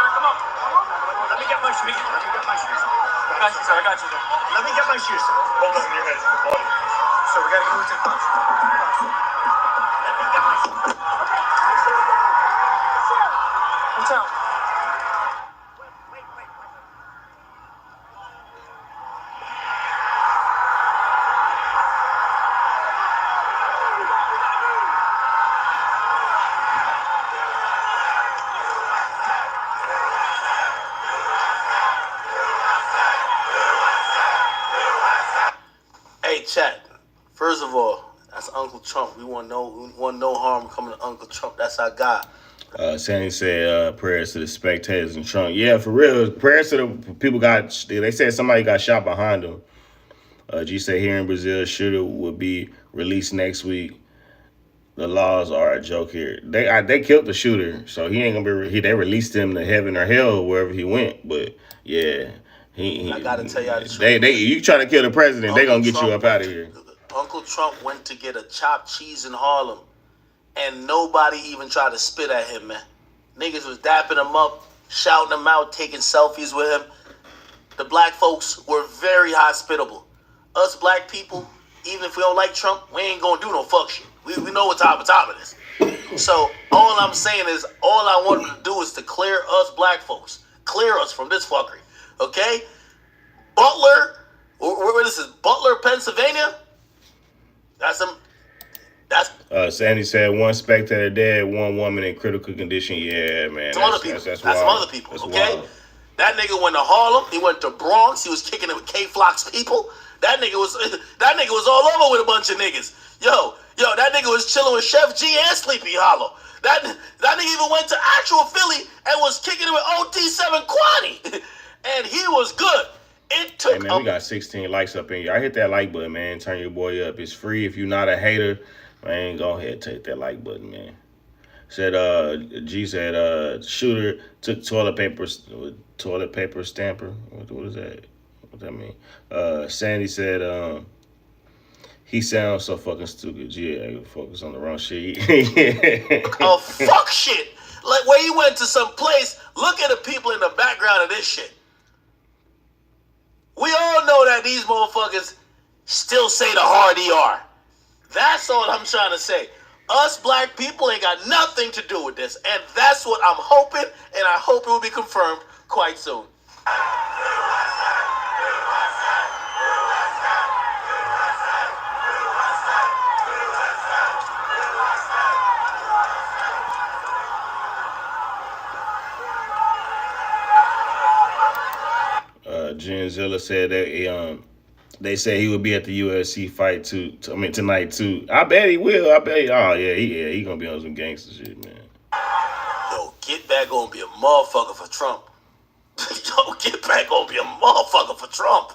Come on. Let me get my shoes. I got you, sir. Let me get my shoes. Hold on your head. So we gotta move to the front. Let me get my shoes. What's out? Wait. Hey, chat. First of all, that's Uncle Trump. We want no harm coming to Uncle Trump. That's our guy. Sandy said prayers to the spectators and Trump. Yeah, for real. Prayers to the people they said somebody got shot behind them. G said here in Brazil, shooter will be released next week. The laws are a joke here. They killed the shooter, so he ain't gonna be. They released him to heaven or hell wherever he went. But yeah, I gotta tell y'all the truth. You try to kill the president, they gonna get you up out of here. Uncle Trump went to get a chopped cheese in Harlem, and nobody even tried to spit at him, man. Niggas was dapping him up, shouting him out, taking selfies with him. the black folks were very hospitable. Us black people, even if we don't like Trump, we ain't gonna do no fuck shit. We know what time it is. So all I'm saying is, all I want them to do is to clear us black folks. Clear us from this fuckery. Okay? Butler, where this is, Butler, Pennsylvania? That's Sandy said one spectator dead, one woman in critical condition. Yeah, man. some other people. That's some other people, okay? Wild. That nigga went to Harlem. He went to Bronx. He was kicking it with K-Flock's people. That nigga was all over with a bunch of niggas. Yo, that nigga was chilling with Chef G and Sleepy Hollow. That nigga even went to actual Philly and was kicking it with OT7 Kwani. And he was good. It took. Hey man, we got 16 likes up in here. I hit that like button, man. Turn your boy up. It's free. If you're not a hater, man, go ahead and take that like button, man. Said G said shooter took toilet paper stamper. What is that? What that mean? Sandy said he sounds so fucking stupid. G, focus on the wrong shit. Oh fuck shit. Like where he went to some place, look at the people in the background of this shit. We all know that these motherfuckers still say the hard ER. That's all I'm trying to say. Us black people ain't got nothing to do with this. And that's what I'm hoping, and I hope it will be confirmed quite soon. Genzilla said that they said he would be at the UFC fight tonight too. I bet he will. He gonna be on some gangster shit, man. Yo, Get Back gonna be a motherfucker for Trump. Yo, Get Back gonna be a motherfucker for Trump.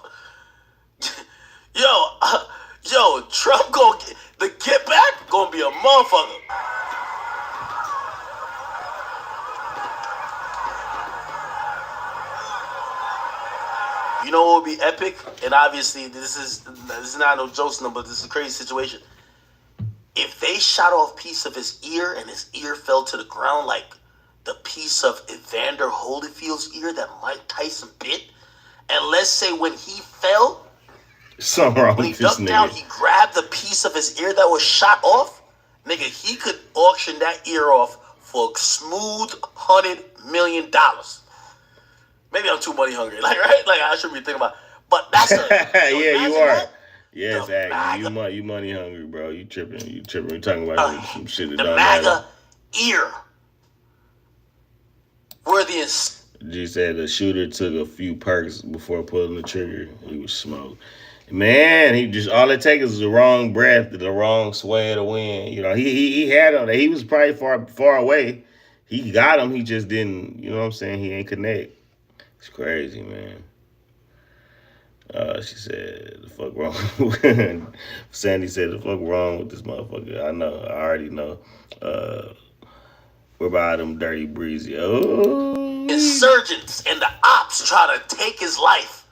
Yo, Trump the Get Back gonna be a motherfucker. You know what would be epic? And obviously, this is not no jokes, no, but this is a crazy situation. If they shot off a piece of his ear and his ear fell to the ground like the piece of Evander Holyfield's ear that Mike Tyson bit, and let's say when he fell, when he ducked down, he grabbed the piece of his ear that was shot off, nigga, he could auction that ear off for a smooth $100 million. Maybe I'm too money hungry, right? I shouldn't be thinking about. But that's yeah, you are. That? Yeah, exactly. You money hungry, bro. You tripping. You talking about some shit that don't matter. The MAGA ear. Worthy G said the shooter took a few perks before pulling the trigger. He was smoked. Man, all it takes is the wrong breath, the wrong sway of the wind. You know, he had him. He was probably far away. He got him. He just didn't. You know what I'm saying? He ain't connect. It's crazy, man. She said, the fuck wrong? Sandy said, the fuck wrong with this motherfucker? I know. I already know. We're by them dirty breezy. Oh. Insurgents and the ops try to take his life.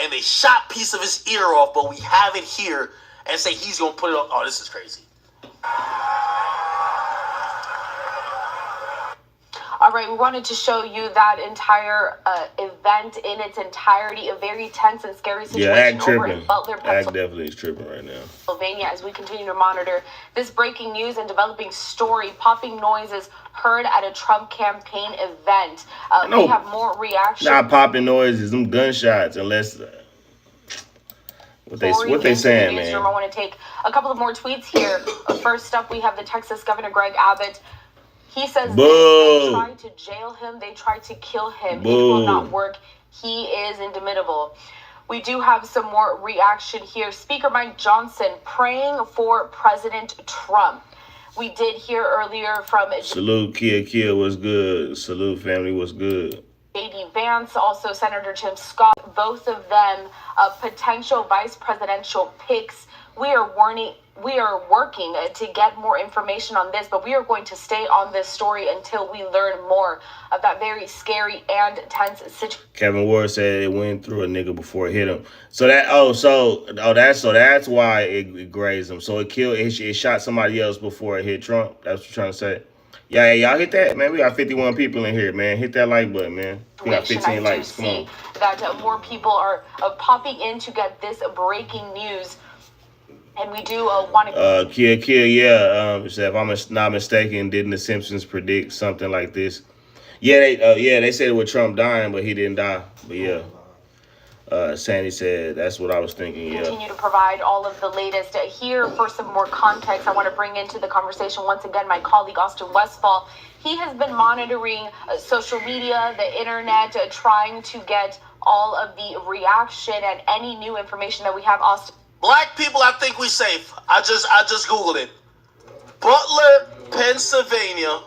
And they shot a piece of his ear off, but we have it here and say he's going to put it on. Oh, this is crazy. All right, we wanted to show you that entire event in its entirety, a very tense and scary situation over in Butler, Pennsylvania. Act definitely is tripping right now. As we continue to monitor this breaking news and developing story, popping noises heard at a Trump campaign event. We have more reaction. Not popping noises, them gunshots, unless what they saying, man. I want to take a couple of more tweets here. First up, we have the Texas Governor Greg Abbott. He says they tried to jail him, they tried to kill him. It will not work. He is indomitable. We do have some more reaction here. Speaker Mike Johnson praying for President Trump. We did hear earlier from Salute Kia was good. Salute family was good. J.D. Vance, also Senator Tim Scott, both of them potential vice presidential picks. We are working to get more information on this, but we are going to stay on this story until we learn more of that very scary and tense situation. Kevin Ward said it went through a nigga before it hit him. That's why it grazed him. So it shot somebody else before it hit Trump. That's what you're trying to say. Yeah, y'all hit that, man. We got 51 people in here, man. Hit that like button, man. We got 15 likes. Come on. That more people are popping in to get this breaking news. And we do want to... Kill, yeah. Said, if I'm not mistaken, didn't the Simpsons predict something like this? Yeah, they said it with Trump dying, but he didn't die. But yeah. Sandy said, that's what I was thinking, yeah. Continue to provide all of the latest. Here, for some more context, I want to bring into the conversation once again my colleague Austin Westfall. He has been monitoring social media, the internet, trying to get all of the reaction and any new information that we have. Austin. Black people, I think we safe. I just Googled it. Butler, Pennsylvania.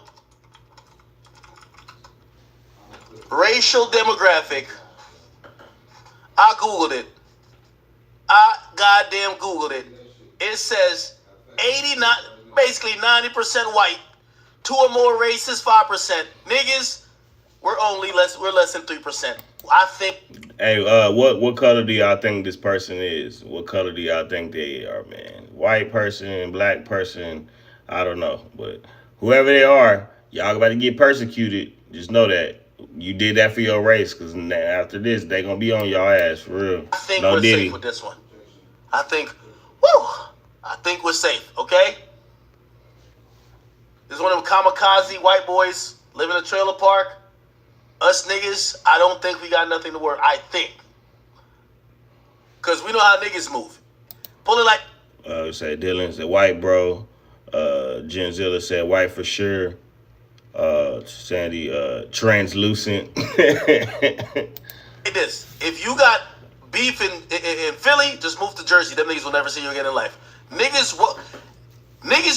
Racial demographic. I Googled it. I goddamn Googled it. It says 89, basically 90% white, 2 or more races, 5%. Niggas, we're less than 3%. I think. Hey, what color do y'all think this person is? What color do y'all think they are, man? White person, black person, I don't know. But whoever they are, y'all about to get persecuted. Just know that. You did that for your race, because after this, they going to be on your ass, for real. I think we're safe with this one. I think we're safe, okay? This is one of them kamikaze white boys live in a trailer park. Us niggas, I don't think we got nothing to worry. I think. Because we know how niggas move. Pull it like... Say Dylan said white, bro. Genzilla said white for sure. Sandy, translucent. This. If you got beef in Philly, just move to Jersey. Them niggas will never see you again in life. Niggas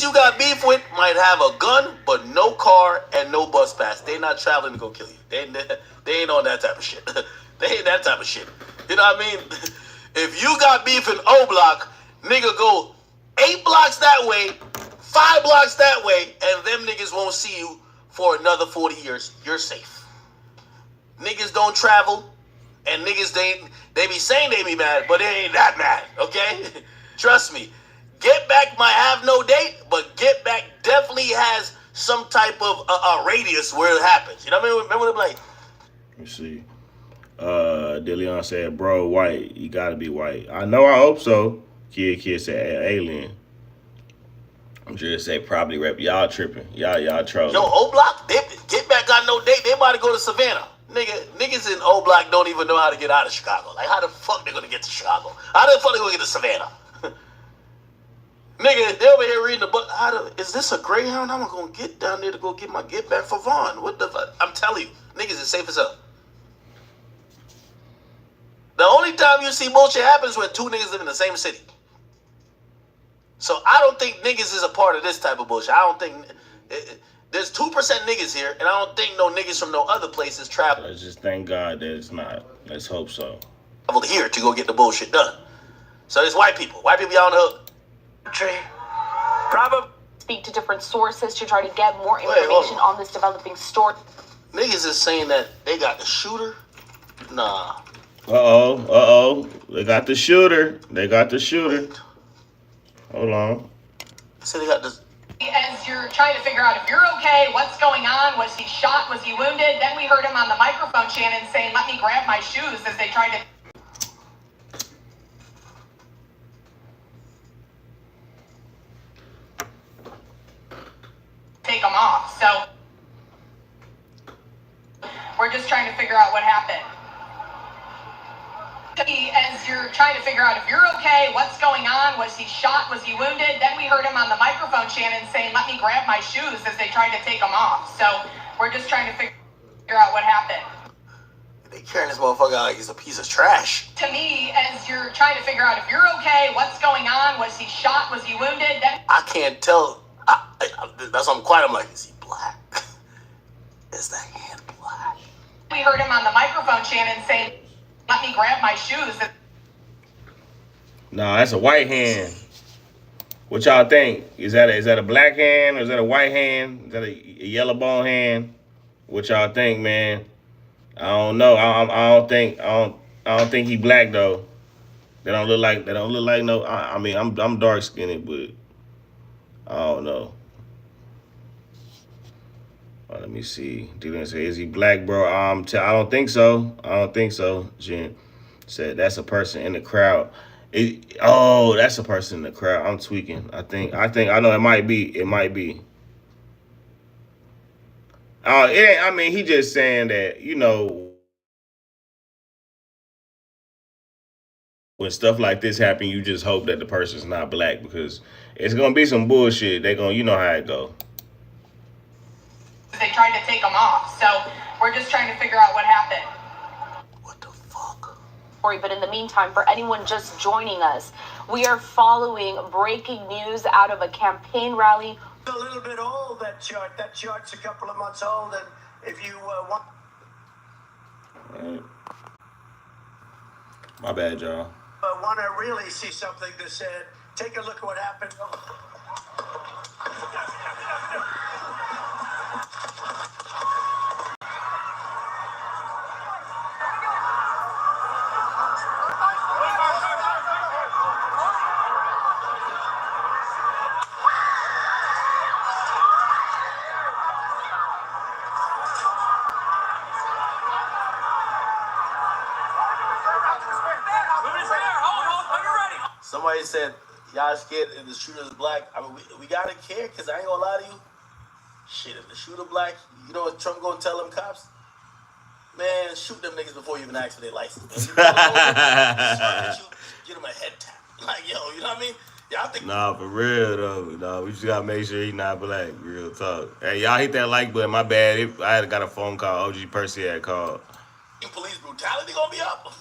you got beef with might have a gun, but no car and no bus pass. They not traveling to go kill you. They ain't on that type of shit. They ain't that type of shit. You know what I mean? If you got beef in O Block, nigga go 8 blocks that way, 5 blocks that way, and them niggas won't see you for another 40 years. You're safe. Niggas don't travel, and niggas, they be saying they be mad, but they ain't that mad, okay? Trust me. Get Back might have no date, but Get Back definitely has some type of a radius where it happens. You know what I mean? Remember them like... Let me see. Dillion said, bro, white. You gotta be white. I know, I hope so. Kid said, alien. I'm just say probably rep. Y'all tripping. Y'all trolling. Yo, O Block, Get Back got no date. They about to go to Savannah. Niggas in O Block don't even know how to get out of Chicago. Like, how the fuck they gonna get to Chicago? How the fuck they gonna get to Savannah? Nigga, they over here reading the book. Is this a Greyhound? I'm gonna get down there to go get my Get Back for Vaughn. What the fuck? I'm telling you, niggas is safe as hell. The only time you see bullshit happens when 2 niggas live in the same city. So I don't think niggas is a part of this type of bullshit. I don't think... There's 2% niggas here, and I don't think no niggas from no other places travel. Let's just thank God that it's not. Let's hope so. Travel here to go get the bullshit done. So there's white people. White people y'all on the hook. Probably speak to different sources to try to get more information on this developing story. Niggas is saying that they got the shooter. Nah. They got the shooter. Hold on. So they got this. As you're trying to figure out if you're okay, what's going on, was he shot, was he wounded? Then we heard him on the microphone, Shannon, saying, let me grab my shoes as they tried to... take them off. So we're just trying to figure out what happened. As you're trying to figure out if you're okay, what's going on, was he shot, was he wounded? Then we heard him on the microphone, Shannon, saying, let me grab my shoes as they tried to take them off. So we're just trying to figure out what happened. They carrying this motherfucker out like he's a piece of trash. To me, as you're trying to figure out if you're okay, what's going on, was he shot, was he wounded? Then I can't tell. That's why I'm quiet. I'm like, is he black? Is that hand black? We heard him on the microphone, Shannon, saying, let me grab my shoes. Nah, that's a white hand. What y'all think? Is that a black hand or is that a white hand? Is that a yellow bone hand? What y'all think, man? I don't know. I don't think he black though. They don't look like no. I mean, I'm dark skinned, but I don't know. Let me see. D-Lynn said, is he black, bro? I don't think so. I don't think so. Jen said, that's a person in the crowd. That's a person in the crowd. I'm tweaking. I know it might be. It might be. I mean, he just saying that, when stuff like this happen, you just hope that the person's not black because it's gonna be some bullshit. They gonna, you know how it go. They tried to take them off, so we're just trying to figure out what happened. What the fuck? But in the meantime, for anyone just joining us, we are following breaking news out of a campaign rally. A little bit old, that chart. That chart's a couple of months old, and if you want... Right. My bad, y'all. Want to really see something that said, take a look at what happened. Somebody said, y'all scared if the shooter's black. I mean, we gotta care, because I ain't gonna lie to you. Shit, if the shooter black, you know what Trump gonna tell them cops? Man, shoot them niggas before you even ask for their license. Get them a head tap. Like, yo, you know what I mean? Y'all think... Nah, for real, though. Nah, we just gotta make sure he not black. Real talk. Hey, y'all hit that like button. My bad. I had got a phone call. OG Percy had called. Police brutality gonna be up.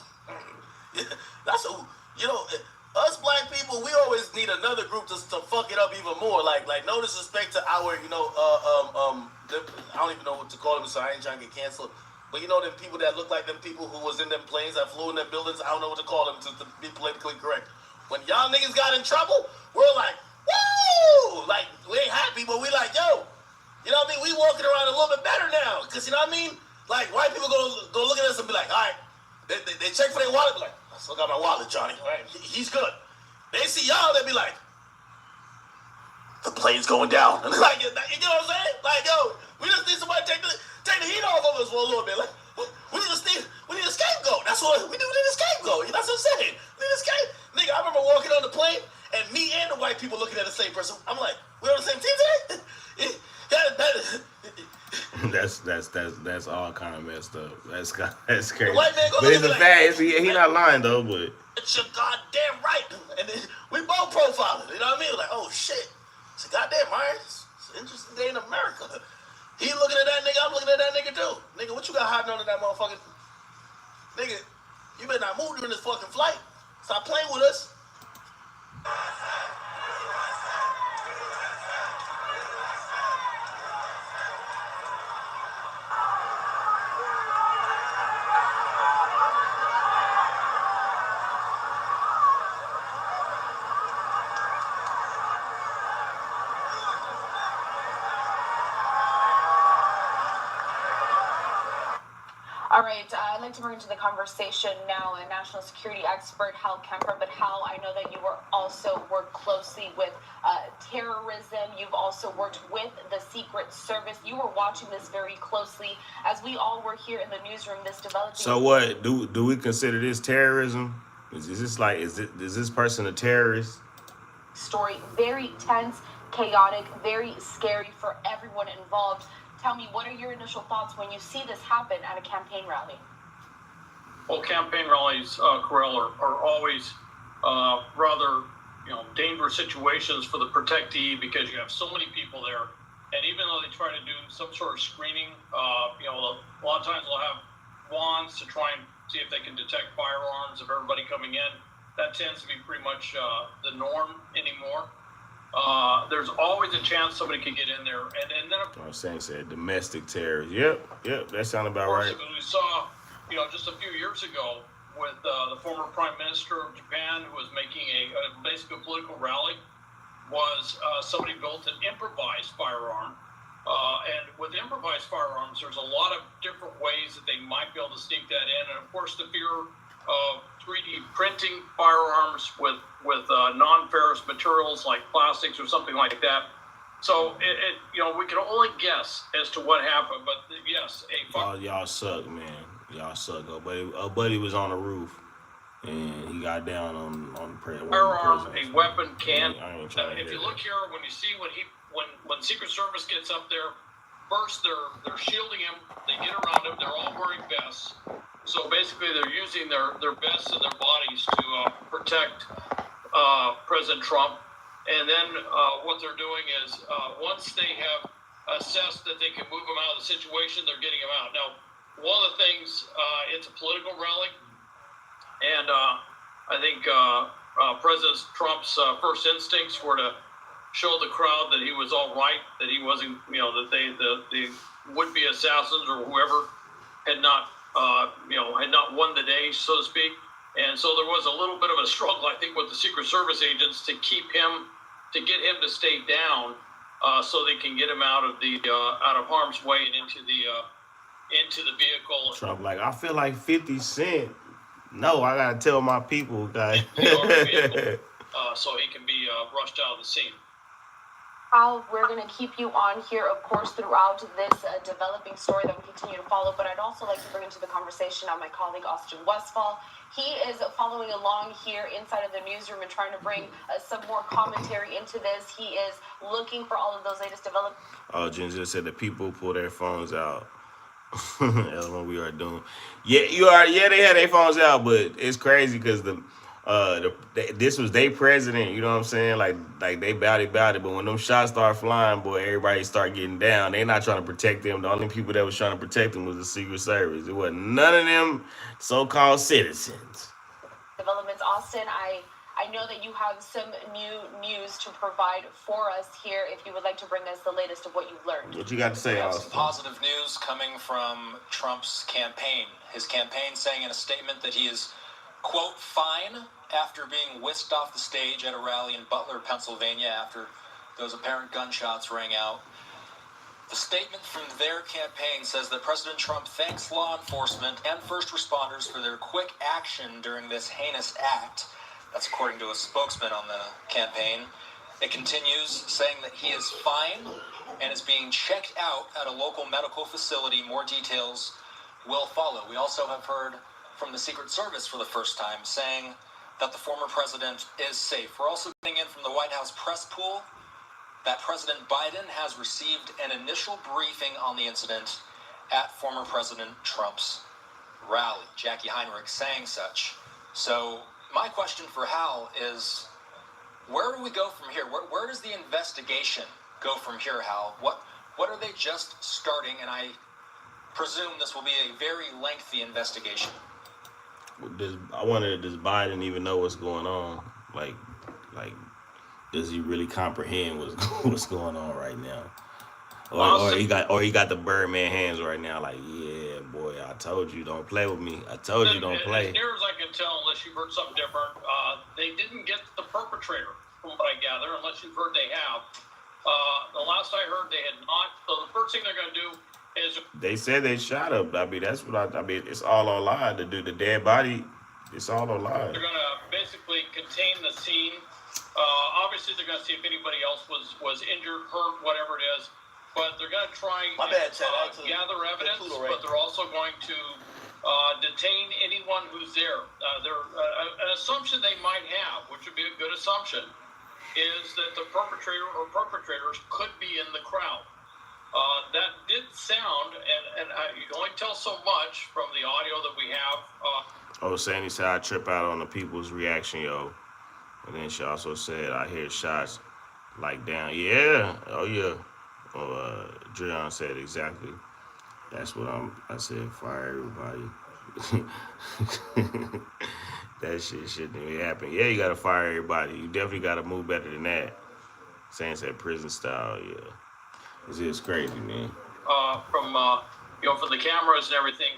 That's who, you know... Us black people, we always need another group to fuck it up even more. Like no disrespect to our, I don't even know what to call them, so I ain't trying to get canceled. But you know them people that look like them people who was in them planes that flew in them buildings. I don't know what to call them to be politically correct. When y'all niggas got in trouble, we're like, woo! Like we ain't happy, but we like, yo, you know what I mean? We walking around a little bit better now, cause you know what I mean? Like white people go look at us and be like, all right, they check for their wallet, be like, I still got my wallet, Johnny. All right, he's good. They see y'all, they be like, the plane's going down. Like, you know what I'm saying? Like, yo, we just need somebody to take the heat off of us for a little bit. Like, we need a scapegoat. That's what we do. We need a scapegoat. That's what I'm saying. We need a scapegoat. Nigga, I remember walking on the plane and me and the white people looking at the same person. I'm like, we on the same team today? That's all kind of messed up. That's crazy. The white man But it's a fact. He not lying though. But it's your goddamn right. And then we both profiling. You know what I mean? Like, oh shit, it's a goddamn right. It's an interesting day in America. He looking at that nigga. I'm looking at that nigga too. Nigga, what you got hiding under that motherfucker? Nigga, you better not move during this fucking flight. Stop playing with us. All right, I'd like to bring into the conversation now a national security expert, Hal Kemper. But Hal, I know that you also work closely with terrorism. You've also worked with the Secret Service. You were watching this very closely as we all were here in the newsroom. This developing. So what do we consider this terrorism? Is this person a terrorist? Story very tense, chaotic, very scary for everyone involved. Tell me, what are your initial thoughts when you see this happen at a campaign rally? Well, campaign rallies, Corell, are always rather, dangerous situations for the protectee because you have so many people there. And even though they try to do some sort of screening, a lot of times they'll have wands to try and see if they can detect firearms of everybody coming in. That tends to be pretty much the norm anymore. There's always a chance somebody could get in there, and then I was saying domestic terror. Yep, that sounds about right. We saw, just a few years ago with the former Prime Minister of Japan, who was making basically a political rally, was somebody built an improvised firearm, and with improvised firearms, there's a lot of different ways that they might be able to sneak that in, and of course the fear of 3D printing firearms with non-ferrous materials like plastics or something like that. So we can only guess as to what happened. But yes, y'all suck, man. Y'all suck. A buddy was on the roof, and he got down on the firearm, a weapon can. If you look here, when you see when Secret Service gets up there, first they're shielding him. They get around him. They're all wearing vests. So basically, they're using their vests and their bodies to protect President Trump. And then what they're doing is once they have assessed that they can move him out of the situation, they're getting him out. Now, one of the things, it's a political rally. And I think President Trump's first instincts were to show the crowd that he was all right, that he wasn't, that the would-be assassins or whoever had not won the day, so to speak. And so there was a little bit of a struggle, I think, with the Secret Service agents to get him to stay down, so they can get him out of harm's way and into the vehicle. Trump, I feel like 50 Cent. No, I gotta tell my people, guys. So he can be rushed out of the scene. Al, we're going to keep you on here, of course, throughout this developing story that we continue to follow. But I'd also like to bring into the conversation my colleague, Austin Westfall. He is following along here inside of the newsroom and trying to bring some more commentary into this. He is looking for all of those latest developments. Oh, Ginger said that people pull their phones out. That's what we are doing. Yeah, they had their phones out, but it's crazy because this was their president. You know what I'm saying? Like they about it. But when them shots start flying, boy, everybody start getting down. They not trying to protect them. The only people that was trying to protect them was the Secret Service. It wasn't none of them so-called citizens. Developments, Austin. I know that you have some new news to provide for us here. If you would like to bring us the latest of what you've learned. What you got to say, Austin? Some positive news coming from Trump's campaign. His campaign saying in a statement that he is, quote, fine after being whisked off the stage at a rally in Butler, Pennsylvania after those apparent gunshots rang out. The statement from their campaign says that President Trump thanks law enforcement and first responders for their quick action during this heinous act. That's according to a spokesman on the campaign. It continues saying that he is fine and is being checked out at a local medical facility. More details will follow. We also have heard from the Secret Service for the first time saying that the former president is safe. We're also getting in from the White House press pool that President Biden has received an initial briefing on the incident at former President Trump's rally. Jackie Heinrich saying such. So my question for Hal is, where do we go from here? Where does the investigation go from here, Hal? What are they just starting? And I presume this will be a very lengthy investigation. I wonder, does Biden even know what's going on? Like, does he really comprehend what's going on right now? Or he got the Birdman hands right now. Like, yeah, boy, I told you don't play with me. I told you don't play. As near as I can tell, unless you've heard something different, they didn't get the perpetrator, from what I gather, unless you've heard they have. The last I heard, they had not. So the first thing they're going to do is they said they shot him. I mean, that's what I mean. It's all online. To do the dead body, it's all online. They're going to basically contain the scene. Obviously, they're going to see if anybody else was injured, hurt, whatever it is. But they're going to try and gather evidence, but they're also going to detain anyone who's there. An assumption they might have, which would be a good assumption, is that the perpetrator or perpetrators could be in the crowd. That did sound, and you can only tell so much from the audio that we have. Sandy said, I trip out on the people's reaction, yo. And then she also said, I hear shots like down. Yeah. Oh, yeah. Dreon said exactly. That's what I said, fire everybody. That shit shouldn't even happen. Yeah, you gotta fire everybody. You definitely gotta move better than that. Saying said prison style, yeah. This is crazy, man. From the cameras and everything,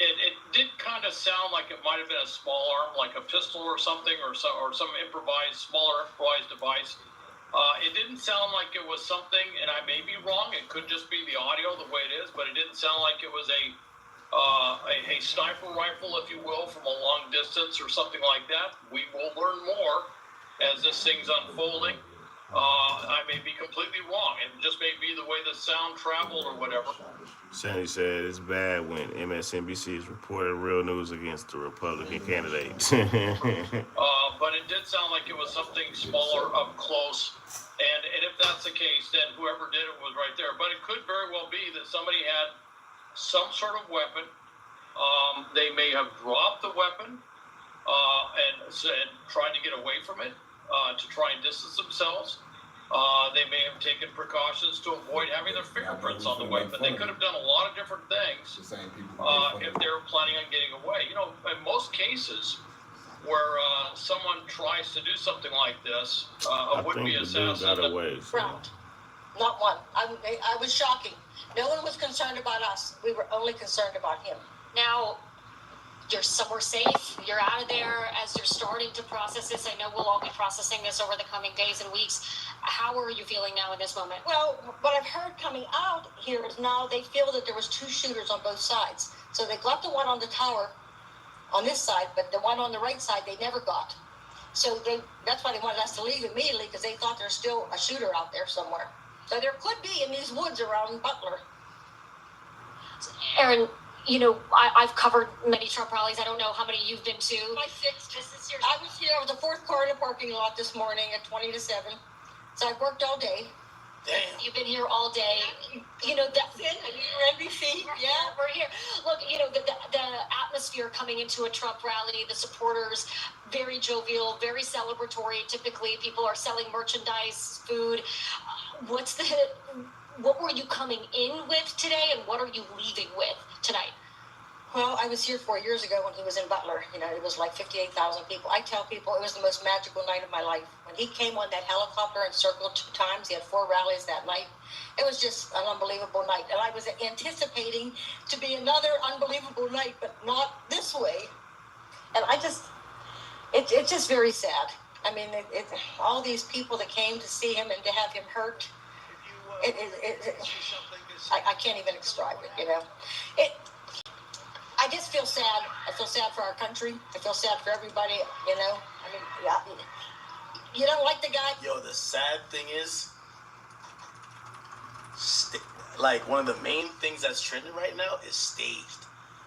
it did kind of sound like it might have been a small arm, like a pistol or something, or some smaller improvised device. It didn't sound like it was something, and I may be wrong. It could just be the audio the way it is, but it didn't sound like it was a sniper rifle, if you will, from a long distance or something like that. We will learn more as this thing's unfolding. I may be completely wrong. It just may be the way the sound traveled or whatever. Sandy said it's bad when MSNBC is reporting real news against the Republican candidates. But it did sound like it was something smaller up close. And if that's the case, then whoever did it was right there. But it could very well be that somebody had some sort of weapon. They may have dropped the weapon and tried to get away from it to try and distance themselves. They may have taken precautions to avoid having their fingerprints on the weapon. They could have done a lot of different things if they were planning on getting away. You know, in most cases where someone tries to do something like this, a would-be assassin got away. Round. Not one. I was shocking. No one was concerned about us. We were only concerned about him. Now, you're somewhere safe. You're out of there as you're starting to process this. I know we'll all be processing this over the coming days and weeks. How are you feeling now in this moment? Well, what I've heard coming out here is now they feel that there was 2 shooters on both sides. So they got the one on the tower on this side, but the one on the right side they never got. So that's why they wanted us to leave immediately, because they thought there's still a shooter out there somewhere. So there could be in these woods around Butler. Erin, you know, I've covered many Trump rallies. I don't know how many you've been to. My 6th. This is I was here. I was the 4th car in the parking lot this morning at 20 to 7. So I've worked all day. Damn. You've been here all day. You know, That's it. And you're NBC. Yeah. We're here. Look, you know, the atmosphere coming into a Trump rally, the supporters, very jovial, very celebratory. Typically, people are selling merchandise, food. What were you coming in with today, and what are you leaving with tonight? Well, I was here 4 years ago when he was in Butler. You know, it was like 58,000 people. I tell people it was the most magical night of my life. When he came on that helicopter and circled 2 times, he had 4 rallies that night. It was just an unbelievable night. And I was anticipating to be another unbelievable night, but not this way. And it's just very sad. I mean, all these people that came to see him and to have him hurt, I can't even describe it, you know. I just feel sad. I feel sad for our country. I feel sad for everybody, you know. I mean, yeah. You don't like the guy? Yo, the sad thing is, like, one of the main things that's trending right now is staged.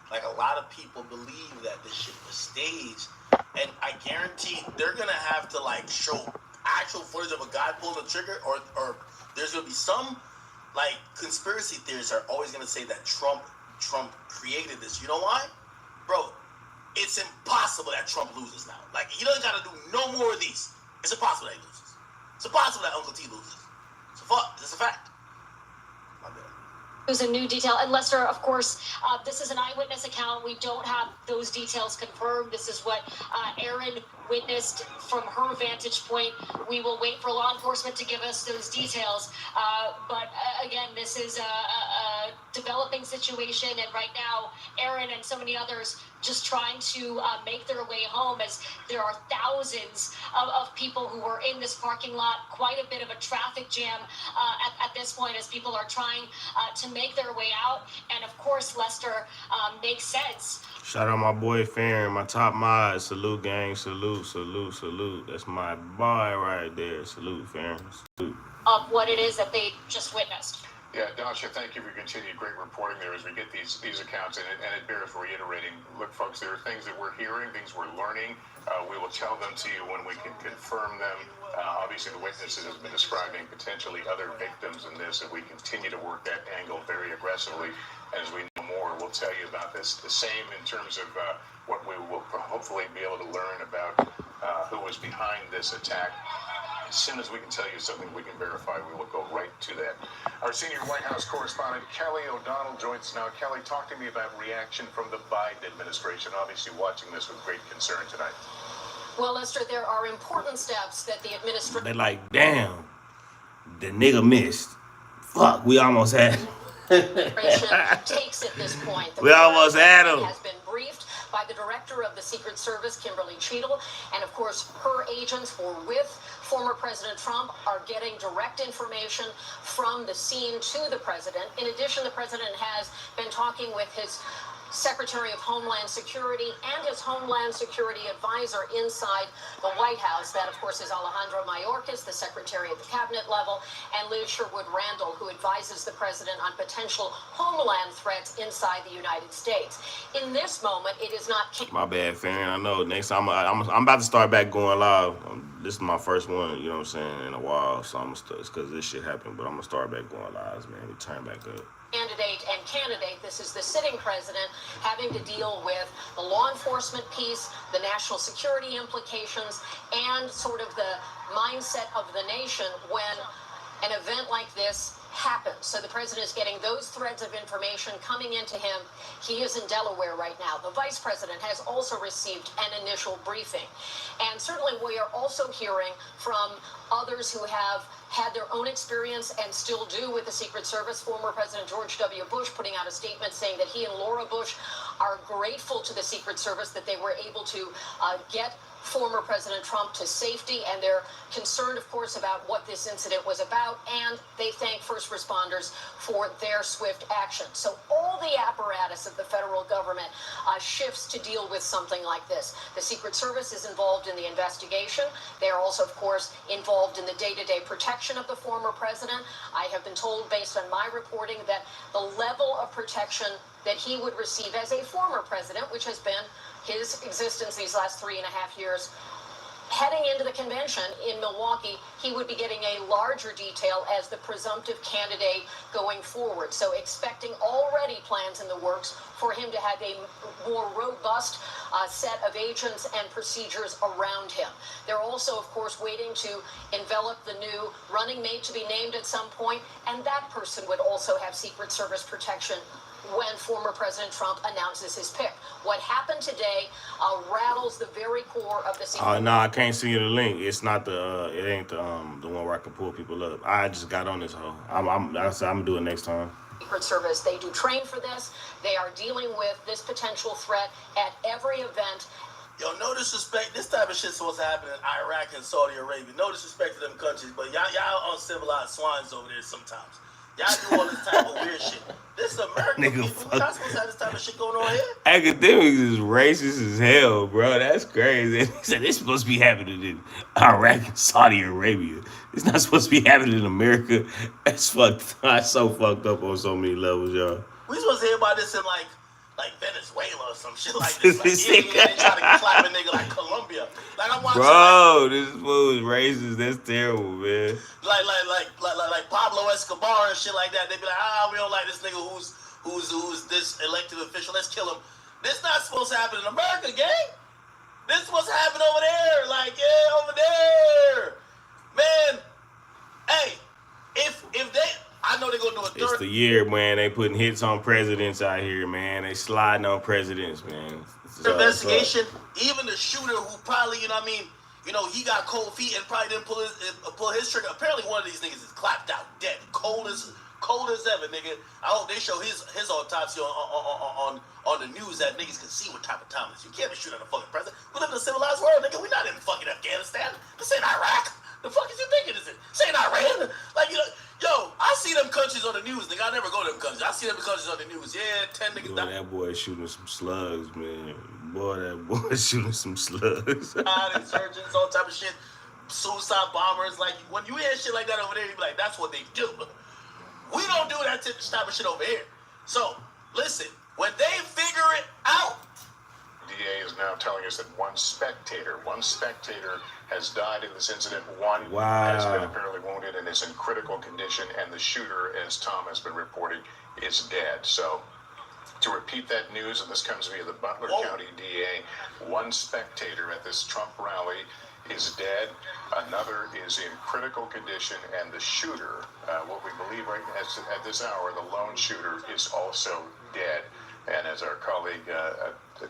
Like, a lot of people believe that this shit was staged. And I guarantee they're going to have to, like, show actual footage of a guy pulling the trigger, or there's going to be some, like, conspiracy theorists are always going to say that Trump created this. You know why? Bro, it's impossible that Trump loses now. Like, you don't got to do no more of these. It's impossible that he loses. It's impossible that Uncle T loses. It's a fact. My bad. There's a new detail. And Lester, of course, this is an eyewitness account. We don't have those details confirmed. This is what Erin witnessed from her vantage point. We will wait for law enforcement to give us those details. But again, this is a developing situation. And right now, Erin and so many others just trying to make their way home, as there are thousands of people who were in this parking lot. Quite a bit of a traffic jam at this point as people are trying to make their way out. And of course, Lester, makes sense. Shout out my boy Farron, my top mod. Salute, gang. Salute, salute, salute. That's my boy right there. Salute, Farron. Salute. Of what it is that they just witnessed. Yeah, Dasha, thank you for continued great reporting there as we get these accounts, and it bears reiterating. Look, folks, there are things that we're hearing, things we're learning. We will tell them to you when we can confirm them. Obviously, the witnesses have been describing potentially other victims in this, and we continue to work that angle very aggressively. And as we know more, we'll tell you about this. The same in terms of what we will hopefully be able to learn about who was behind this attack. As soon as we can tell you something we can verify, we will go right to that. Our senior White House correspondent, Kelly O'Donnell, joins us now. Kelly, talk to me about reaction from the Biden administration, obviously watching this with great concern tonight. Well, Lester, there are important steps that the administration... They're like, damn, the nigga missed. Fuck, we almost had him. takes at this point. We almost had him. Has been briefed by the director of the Secret Service, Kimberly Cheadle, and of course her agents were with former President Trump, are getting direct information from the scene to the president. In addition, the president has been talking with his Secretary of Homeland Security and his Homeland Security advisor inside the White House. That, of course, is Alejandro Mayorkas, the Secretary at the cabinet level, and Liz Sherwood-Randall, who advises the president on potential homeland threats inside the United States. In this moment, it is not... My bad, fan. I know. Next time, I'm about to start back going live. This is my first one, you know what I'm saying, in a while. So I'm gonna, it's because this shit happened, but I'm gonna start back going live, man. We turn back up. Candidate, this is the sitting president having to deal with the law enforcement piece, the national security implications, and sort of the mindset of the nation when an event like this happens. So the president is getting those threads of information coming into him. He is in Delaware right now. The vice president has also received an initial briefing. And certainly we are also hearing from others who have had their own experience and still do with the Secret Service. Former President George W. Bush putting out a statement saying that he and Laura Bush are grateful to the Secret Service that they were able to get former President Trump to safety, and they're concerned, of course, about what this incident was about, and they thank first responders for their swift action. So all the apparatus of the federal government shifts to deal with something like this. The Secret Service is involved in the investigation. They are also, of course, involved in the day-to-day protection of the former president. I have been told, based on my reporting, that the level of protection that he would receive as a former president, which has been his existence these last 3.5 years, heading into the convention in Milwaukee, he would be getting a larger detail as the presumptive candidate going forward. So expecting already plans in the works for him to have a more robust set of agents and procedures around him. They're also, of course, waiting to envelop the new running mate to be named at some point, and that person would also have Secret Service protection when former President Trump announces his pick. What happened today rattles the very core of the Secret. Oh no, I can't see the link. It's not the. It ain't the one where I can pull people up. I just got on this hoe. I'm gonna do it next time. Secret Service, they do train for this. They are dealing with this potential threat at every event. Yo, no disrespect. This type of shit's supposed to happen in Iraq and Saudi Arabia. No disrespect to them countries, but y'all uncivilized swines over there sometimes. Y'all do all this type of weird shit. This is America. We're not supposed to have this type of shit going on here. Academics is racist as hell, bro. That's crazy. He said it's supposed to be happening in Iraq and Saudi Arabia. It's not supposed to be happening in America. That's fucked. That's so fucked up on so many levels, y'all. We supposed to hear about this in like Venezuela or some shit like this. Like India, they try to clap a nigga like Colombia. Like I'm watching. Bro, this fool is racist. That's terrible, man. Like Pablo Escobar and shit like that. They be like, we don't like this nigga who's this elected official. Let's kill him. This not supposed to happen in America, gang. This supposed to happen over there. Like, yeah, over there. Man, hey, if they, I know they're gonna do a third. It's the year, man. They putting hits on presidents out here, man. They sliding on presidents, man. Investigation. Even the shooter who probably, you know what I mean, you know, he got cold feet and probably didn't pull his trigger. Apparently one of these niggas is clapped out, dead, cold as ever, nigga. I hope they show his autopsy on the news that niggas can see what type of time it is. You can't be shooting at a fucking president. We live in a civilized world, nigga. We not in fucking Afghanistan. This ain't Iraq. The fuck is you thinking this is? This ain't Iran. Like, you know, yo, I see them countries on the news, nigga. I never go to them countries. I see them countries on the news. Yeah, 10 niggas died. That boy shooting some slugs, man. Boy, that boy shooting some slugs. Insurgents, all type of shit. Suicide bombers. Like, when you hear shit like that over there, you be like, that's what they do. We don't do that type of shit over here. So, listen, when they figure it out. DA is now telling us that one spectator has died in this incident. One has been apparently wounded and is in critical condition, and the shooter, as Tom has been reporting, is dead. So, to repeat that news, and this comes via the Butler County DA, one spectator at this Trump rally is dead. Another is in critical condition, and the shooter, what we believe right at this hour, the lone shooter, is also dead. And as our colleague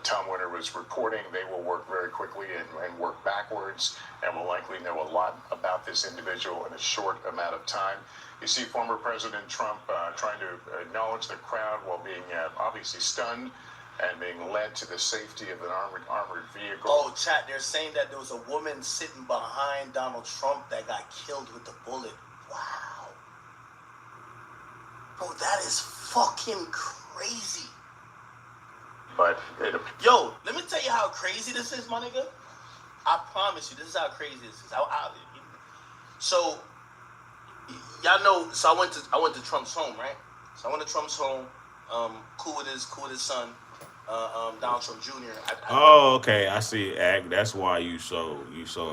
Tom Winter was reporting, they will work very quickly and work backwards, and will likely know a lot about this individual in a short amount of time. You see former President Trump trying to acknowledge the crowd while being obviously stunned and being led to the safety of an armored vehicle. Oh, chat, they're saying that there was a woman sitting behind Donald Trump that got killed with a bullet. Wow. Bro, that is fucking crazy. But Yo, let me tell you how crazy this is, my nigga. I promise you, this is how crazy this is. So, y'all know. So I went to Trump's home, right? So I went to Trump's home. Cool with his son, Donald Trump Jr. Oh, okay. I see. That's why you so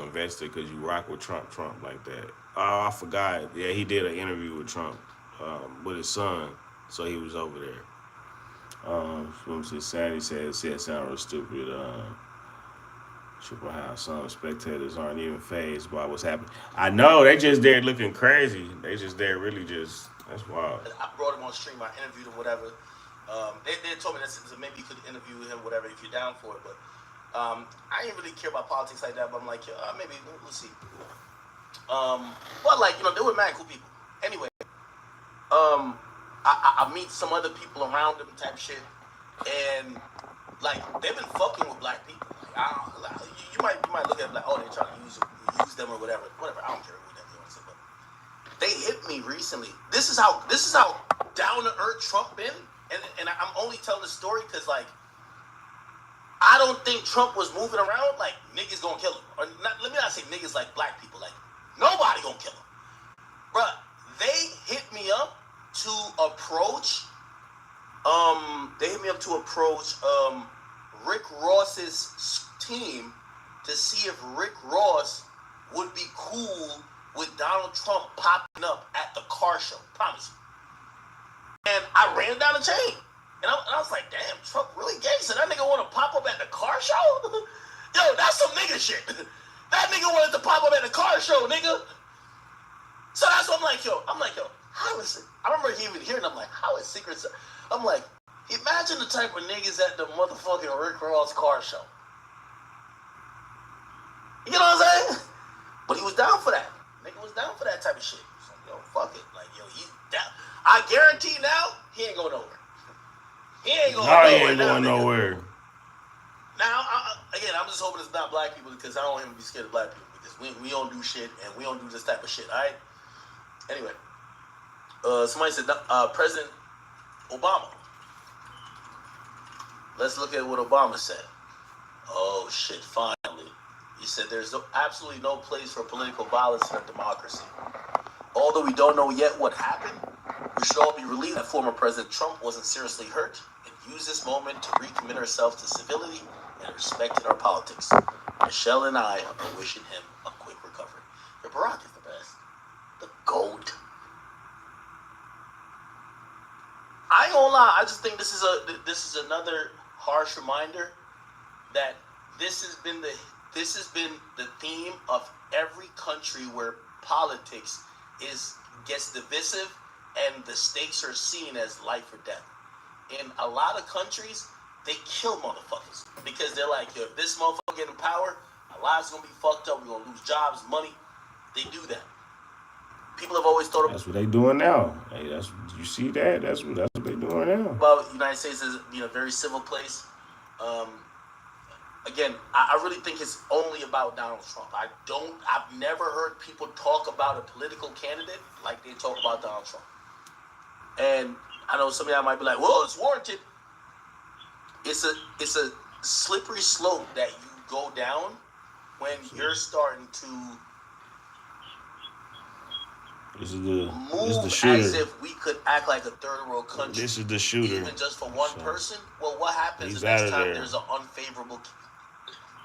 invested because you rock with Trump like that. Oh, I forgot. Yeah, he did an interview with Trump, with his son, so he was over there. From Sandy said sound real stupid. Triple how some spectators aren't even phased by what's happening. I know they just there looking crazy. They just there really just. That's wild. I brought him on stream. I interviewed him, whatever. They told me that maybe you could interview him, whatever, if you're down for it. But I didn't really care about politics like that. But I'm like, maybe we'll see. But like, they were mad cool people. Anyway, I meet some other people around them type shit, and like they've been fucking with black people. Like, you might look at it like, oh, they're trying to use them or whatever. I don't care who that they want to say, but they hit me recently. This is how down to earth Trump been, and I'm only telling the story because like I don't think Trump was moving around like niggas gonna kill him, or not, let me not say niggas like black people, like nobody gonna kill him, bruh. They hit me up to approach. Rick Ross's team to see if Rick Ross would be cool with Donald Trump popping up at the car show. Promise you. And I ran down the chain. And I was like, damn, Trump really gangster. That nigga want to pop up at the car show? Yo, that's some nigga shit. That nigga wanted to pop up at the car show, nigga. So that's what I'm like, yo, how is it? I remember even hearing, I'm like, how is Secret Service? I'm like, imagine the type of niggas at the motherfucking Rick Ross car show. You know what I'm saying? But he was down for that. Nigga was down for that type of shit. So, yo, fuck it. Like, yo, he's down. I guarantee now, he ain't going nowhere. He ain't going nowhere. Now, again, I'm just hoping it's not black people because I don't want him to be scared of black people because we don't do shit and we don't do this type of shit, all right? Anyway, somebody said President Obama. Let's look at what Obama said. Oh, shit, finally. He said there's absolutely no place for political violence in a democracy. Although we don't know yet what happened, we should all be relieved that former President Trump wasn't seriously hurt and use this moment to recommit ourselves to civility and respect in our politics. Michelle and I are wishing him a quick recovery. Your Barack is the best. The GOAT. I ain't gonna lie, I just think this is another harsh reminder that this has been the theme of every country where politics gets divisive and the stakes are seen as life or death. In a lot of countries, they kill motherfuckers because they're like, yo, if this motherfucker get in power, our lives gonna be fucked up, we're gonna lose jobs, money. They do that. People have always thought that's what they doing now. Hey, you see that? That's what they doing now. Well, the United States is a very civil place. Again, I really think it's only about Donald Trump. I've never heard people talk about a political candidate like they talk about Donald Trump. And I know some of y'all might be like, well, it's warranted. It's a slippery slope that you go down when you're starting to move as if we could act like a third world country. This is the shooter. Even just for one person. Well, what happens the next time there's an unfavorable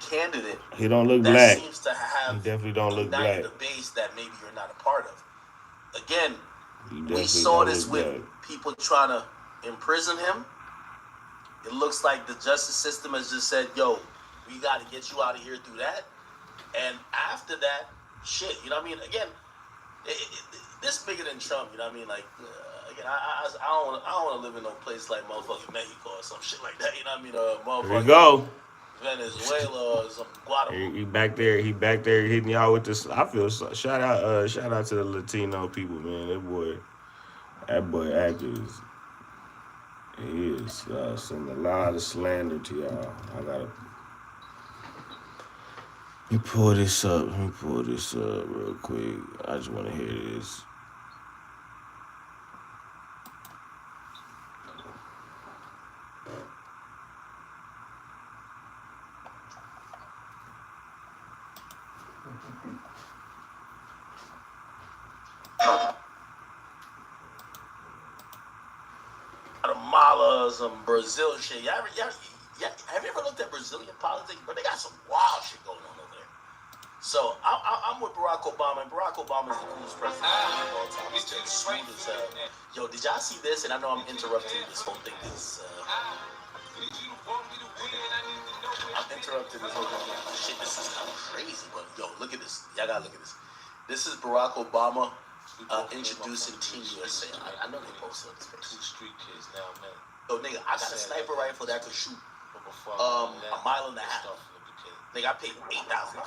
candidate? He don't look that black. Seems to have he definitely don't look black. The base that maybe you're not a part of. Again, we saw this with people trying to imprison him. It looks like the justice system has just said, yo, we got to get you out of here through that. And after that, shit, you know what I mean? Again, this bigger than Trump, you know what I mean? Like, again, I don't want to live in no place like motherfucking Mexico or some shit like that, you know what I mean? Here we go. Venezuela or some Guatemala. He back there hitting y'all with this. I feel shout out to the Latino people, man. That boy actors. He is sending a lot of slander to y'all. Let me pull this up real quick. I just want to hear this. Guatemala, some Brazil shit. Have you ever looked at Brazilian politics? But they got some wild shit going on over there. So I'm with Barack Obama, and Barack Obama is the coolest president of all time. He's just smooth as hell. Yo, did y'all see this? And I know I'm interrupting this whole thing. I'm interrupting this whole thing. Shit, this is kind of crazy, but yo, look at this. Y'all gotta look at this. This is Barack Obama introducing Team USA. I know they posted on this page. 2 street kids now, man. Yo, nigga, I got a sniper rifle that could shoot a mile and a half. Nigga, I paid $8,000.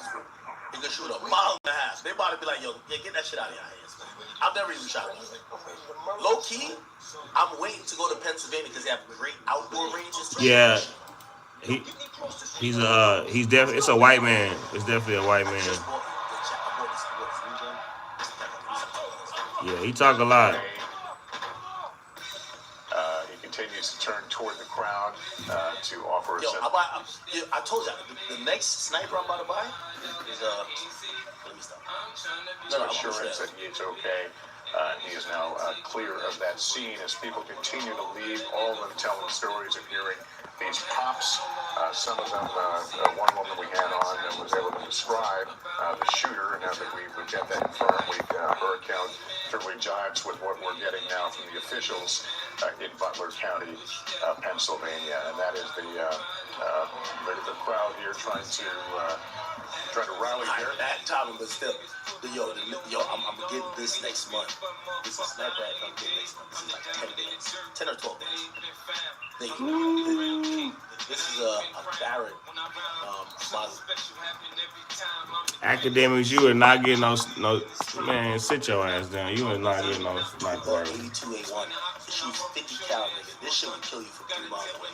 He can shoot a mile and a half. They about to be like, yo, yeah, get that shit out of your hands, man. I've never even shot one. Low key, I'm waiting to go to Pennsylvania because they have great outdoor ranges. Yeah. He's definitely, it's a white man. It's definitely a white man. Yeah, he talk a lot. He continues to turn toward the crowd to offer Yo, I told you, the next sniper I'm about to buy is let me stop. No, assurance that he is okay. He is now clear of that scene as people continue to leave, all of them telling stories of hearing these pops. Some of them, one woman we had on was able to describe the shooter, and I think we get that confirmed. Her account certainly jives with what we're getting now from the officials in Butler County, Pennsylvania, and that is the crowd here trying to rally here. That time, but still, I'm getting this next month. This is sniper rifle I'm getting next month. This is like 10 or 12 days. This is a Barrett Academics, you are not getting no man. Sit your ass down. You are not getting no sniper rifle. 82A1. It shoots 50 cal, nigga. This shit will kill you from 3 miles away.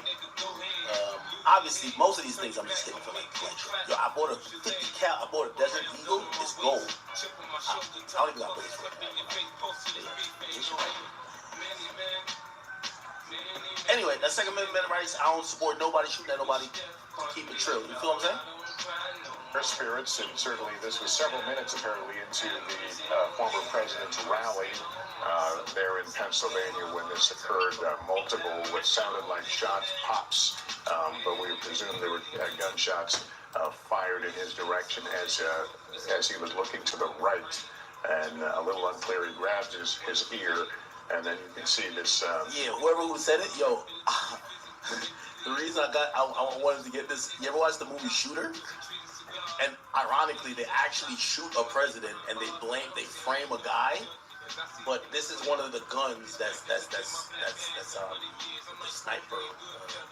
Obviously, most of these things I'm just hitting for like pleasure. Yo, I bought a 50 cal. I bought a Desert Eagle. It's gold. I don't even got bullets for it. Anyway, that Second Amendment rights, I don't support nobody shooting at nobody. Keep it true. You feel what I'm saying? Her spirits, and certainly this was several minutes apparently into the former president's rally there in Pennsylvania when this occurred. Multiple what sounded like shots, pops, but we presume there were gunshots fired in his direction as he was looking to the right, and a little unclear, he grabbed his ear. And then you can see this. Whoever who said it, yo. The reason I wanted to get this. You ever watch the movie Shooter? And ironically, they actually shoot a president, and they frame a guy. But this is one of the guns that's the sniper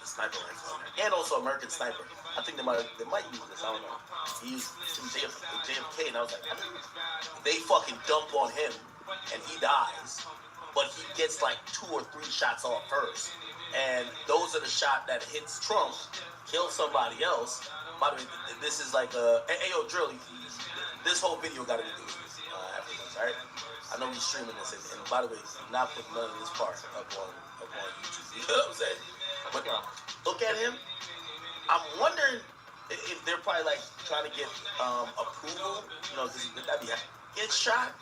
rifle, and also American Sniper. I think they might use this. I don't know. He used some JFK, and I was like, they fucking dump on him, and he dies. But he gets like 2 or 3 shots off first. And those are the shots that hits Trump, kills somebody else. By the way, this is like hey, yo, Drill, this whole video got to be doing this afterwards, all right? I know he's streaming this. And by the way, not putting none of this part up on YouTube. You know what I'm saying? But look at him. I'm wondering if they're probably like trying to get approval, because that'd be get shot.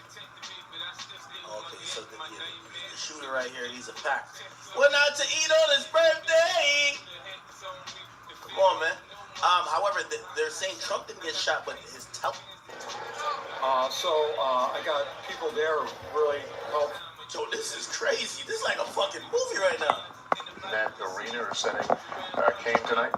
Okay, so the shooter right here, he's a pack. What not to eat on his birthday? Come on, man. However, they're saying Trump didn't get shot, but his I got people there really help. Yo, this is crazy. This is like a fucking movie right now. That arena or setting came tonight.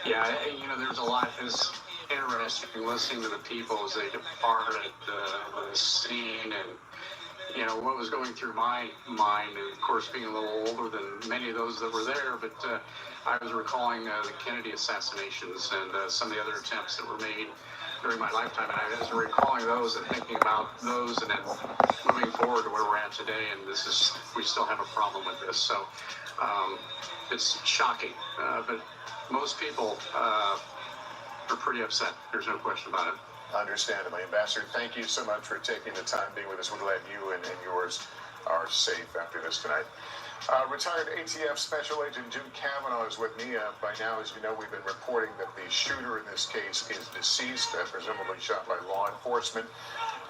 Yeah, there's a lot. It's interesting listening to the people as they departed the scene, and what was going through my mind. And of course, being a little older than many of those that were there, but I was recalling the Kennedy assassinations and some of the other attempts that were made during my lifetime, and I was recalling those and thinking about those, and then moving forward to where we're at today. And we still have a problem with this. So it's shocking, but most people are pretty upset. There's no question about it. Understandably. Ambassador, thank you so much for taking the time being with us. We're glad you and yours are safe after this tonight. Retired ATF Special Agent Jim Cavanaugh is with me. By now, as you know, we've been reporting that the shooter in this case is deceased, presumably shot by law enforcement.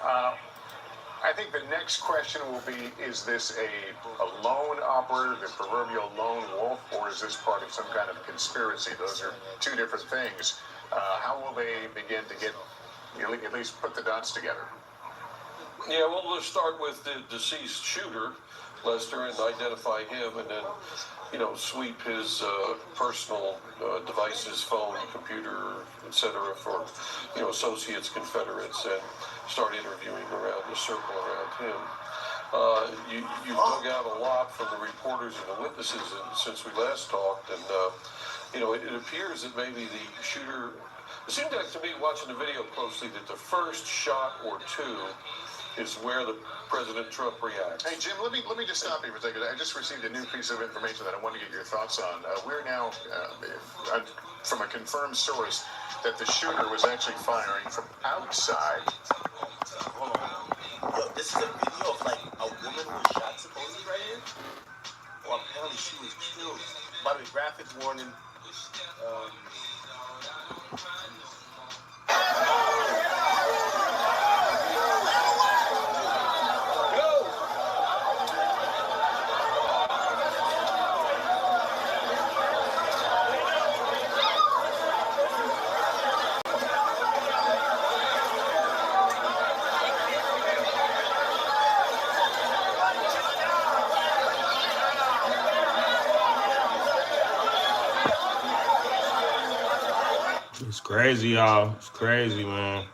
I think the next question will be, is this a lone operator, the proverbial lone wolf, or is this part of some kind of conspiracy? Those are two different things. How will they begin to get, at least put the dots together? Yeah, well, let's start with the deceased shooter, Lester, and identify him, and then, sweep his personal devices, phone, computer, etc., for, associates, confederates, and start interviewing around the circle around him. You've dug out a lot from the reporters and the witnesses since we last talked, and, it appears that maybe the shooter, it seemed like to me, watching the video closely, that the first shot or two is where the President Trump reacts. Hey, Jim, let me just stop you for a second. I just received a new piece of information that I want to get your thoughts on. We're now, from a confirmed source, that the shooter was actually firing from outside. Hold on. Yo, this is a video of, a woman who was shot supposedly right here? Well, apparently she was killed. By the way, graphic warning. It's crazy, y'all. It's crazy, man.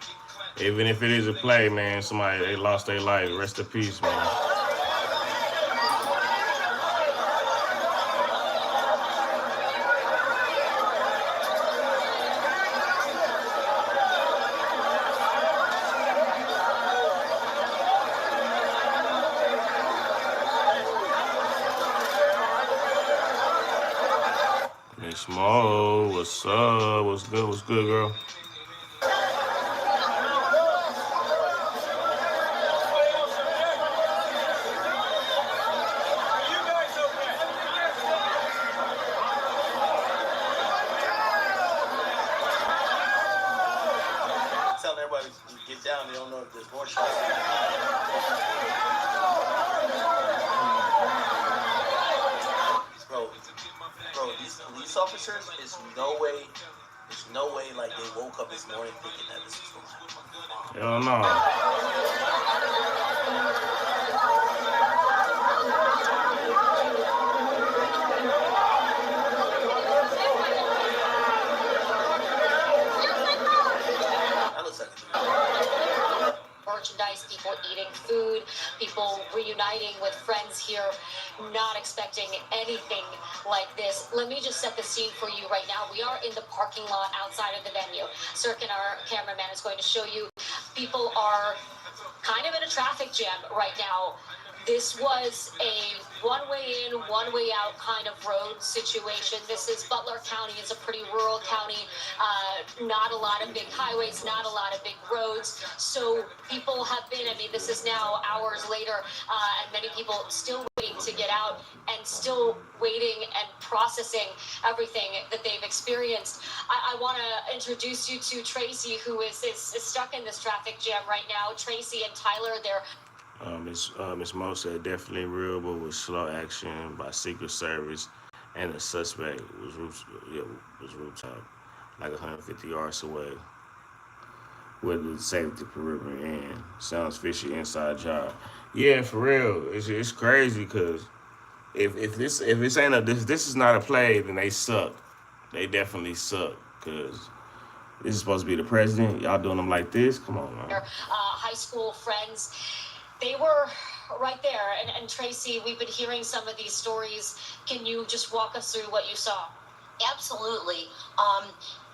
Even if it is a play, man, they lost their life. Rest in peace, man. Miss Mo, what's up? What's good? What's good, girl? Telling everybody to get down, they don't know if there's more shots. Bro, these police officers, there's no way they woke up this morning thinking that this was going to happen. Hell no. Merchandise, people eating food, people reuniting with friends here, not expecting anything like this. Let me just set the scene for you right now. We are in the parking lot outside of the venue. Sirkin, our cameraman, is going to show you. People are kind of in a traffic jam right now. This was a one-way in, one-way out kind of road situation. This is Butler County. It's a pretty rural county. Not a lot of big highways, not a lot of big roads. So people have been, this is now hours later, and many people still waiting to get out and still waiting and processing everything that they've experienced. I want to introduce you to Tracy, who is stuck in this traffic jam right now. Tracy and Tyler, they're Miss Mo said definitely real, but with slow action by Secret Service, and the suspect was rooftop, like 150 yards away, with the safety perimeter in. Sounds fishy inside job. Yeah, for real, it's crazy because if this is not a play, then they suck. They definitely suck because this is supposed to be the president. Y'all doing them like this? Come on, man. High school friends. They were right there. And Tracy, we've been hearing some of these stories. Can you just walk us through what you saw? Absolutely.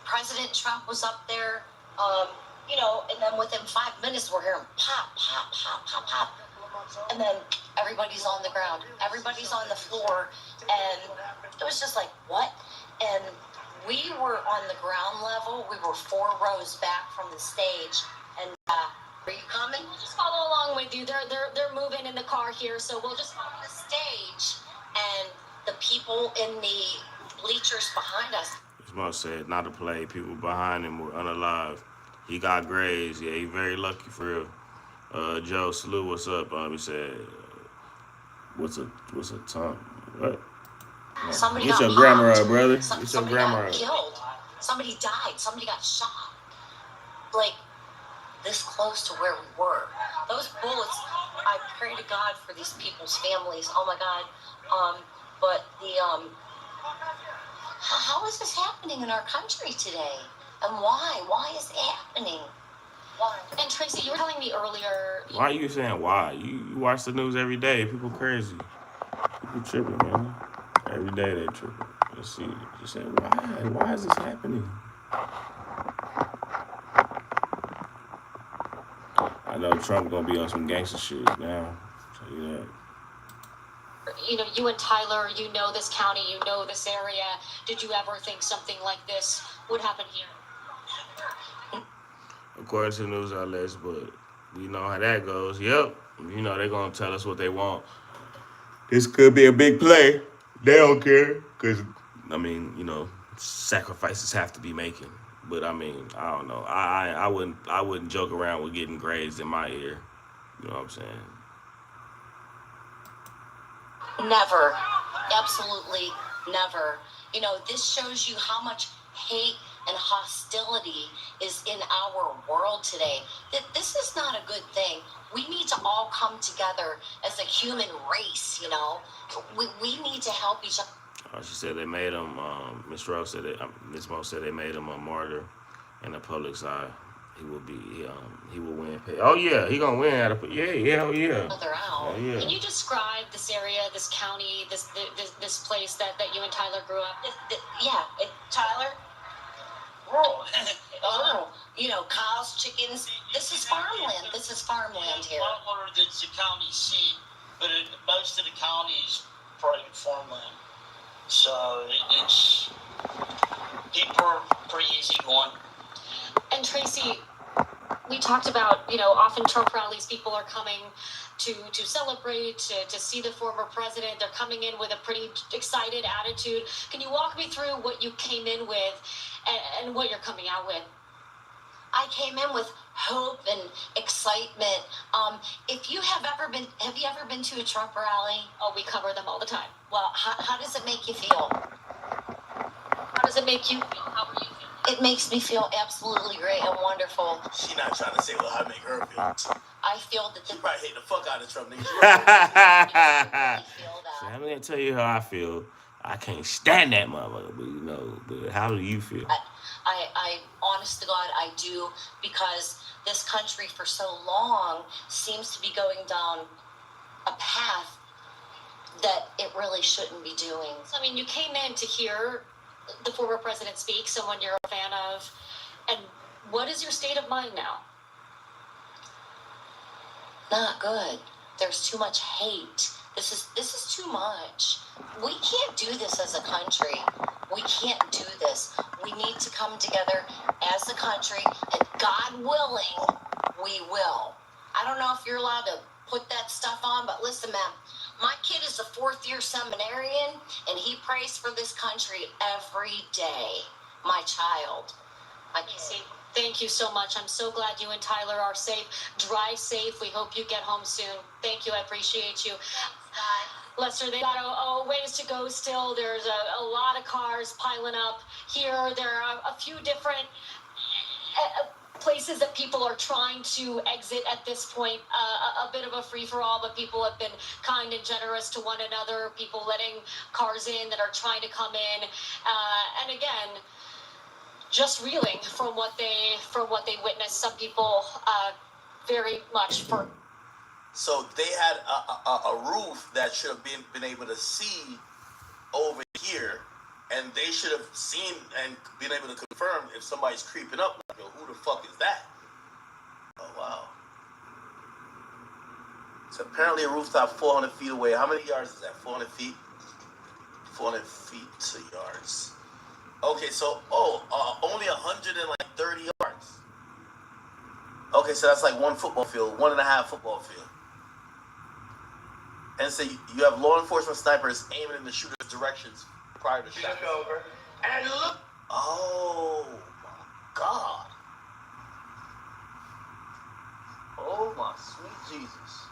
President Trump was up there, and then within 5 minutes, we're hearing pop, pop, pop, pop, pop. And then everybody's on the ground. Everybody's on the floor. And it was just like, what? And we were on the ground level. We were 4 rows back from the stage. And, are you coming? We'll just follow along with you. They're moving in the car here, so we'll just follow the stage. And the people in the bleachers behind us. Smoke said not to play. People behind him were unalive. He got grazed. Yeah, he very lucky for real. Joe Salute, what's up? He said, what's a tongue? What? Somebody Get got your grammar popped. up, brother. Get your Somebody grammar got up. killed. Somebody died. Somebody got shot. Like, this close to where we were. Those bullets, I pray to God for these people's families. Oh my God. But how is this happening in our country today? And why? Why is it happening? Why? And Tracy, you were telling me earlier. Why are you saying why? You watch the news every day. People crazy. People tripping, man. Every day they tripping. Let's see. You said why? Why is this happening? I know Trump gonna be on some gangster shit now. I'll tell you that. You know, you and Tyler, you know this county, you know this area. Did you ever think something like this would happen here? According to the news outlets, but we know how that goes. Yep. You know, they're going to tell us what they want. This could be a big play. They don't care. Because, I mean, you know, sacrifices have to be making. But, I mean, I don't know. I wouldn't joke around with getting grazed in my ear. You know what I'm saying? Never. Absolutely never. You know, this shows you how much hate and hostility is in our world today. That this is not a good thing. We need to all come together as a human race, you know. We need to help each other. She said they made him, Miss Rose said, Miss Mo said they made him a martyr in the public's eye. He will win. Oh yeah, he gonna win out of hell yeah. Hell yeah. Can you describe this area, this county, this place that you and Tyler grew up? Tyler. Rural. You know, cows, chickens. This is farmland. This is farmland here. Butler, that's the county seat, but most of the county is private farmland. So it's people are pretty easy going. And Tracy, we talked about, you know, often Trump rallies, people are coming to celebrate, to see the former president. They're coming in with a pretty excited attitude. Can you walk me through what you came in with and what you're coming out with? I came in with hope and excitement. If you have you ever been to a Trump rally? Oh, we cover them all the time. Well, how does it make you feel? How does it make you feel? How are you feeling? It makes me feel absolutely great and wonderful. She's not trying to say how to make her feel. I feel that she probably hate the fuck out of Trump. I'm gonna tell you how I feel. I can't stand that motherfucker, but you know. But how do you feel? I honest to God, I do, because this country for so long seems to be going down a path that it really shouldn't be doing. I mean, you came in to hear the former president speak, someone you're a fan of, and what is your state of mind now? Not good. There's too much hate. This is too much. We can't do this as a country. We can't do this. We need to come together as a country, and God willing, we will. I don't know if you're allowed to put that stuff on, but listen, ma'am, my kid is a fourth-year seminarian, and he prays for this country every day. My child. Thank you so much. I'm so glad you and Tyler are safe. Drive safe. We hope you get home soon. Thank you. I appreciate you. Lester, they got a ways to go still. There's a lot of cars piling up here. There are a few different places that people are trying to exit at this point. A bit of a free-for-all, but people have been kind and generous to one another. People letting cars in that are trying to come in. And again, just reeling from what they witnessed. Some people very much for. So they had a roof that should have been able to see over here, and they should have seen and been able to confirm if somebody's creeping up. Like, yo, who the fuck is that? Oh wow! It's apparently a rooftop 400 feet away. How many yards is that? 400 feet. 400 feet to yards. Okay, so only 130 yards. Okay, so that's like one football field, 1.5 football field. and say you have law enforcement snipers aiming in the shooter's directions prior to shot. Look over and look. Oh my God. Oh my sweet Jesus.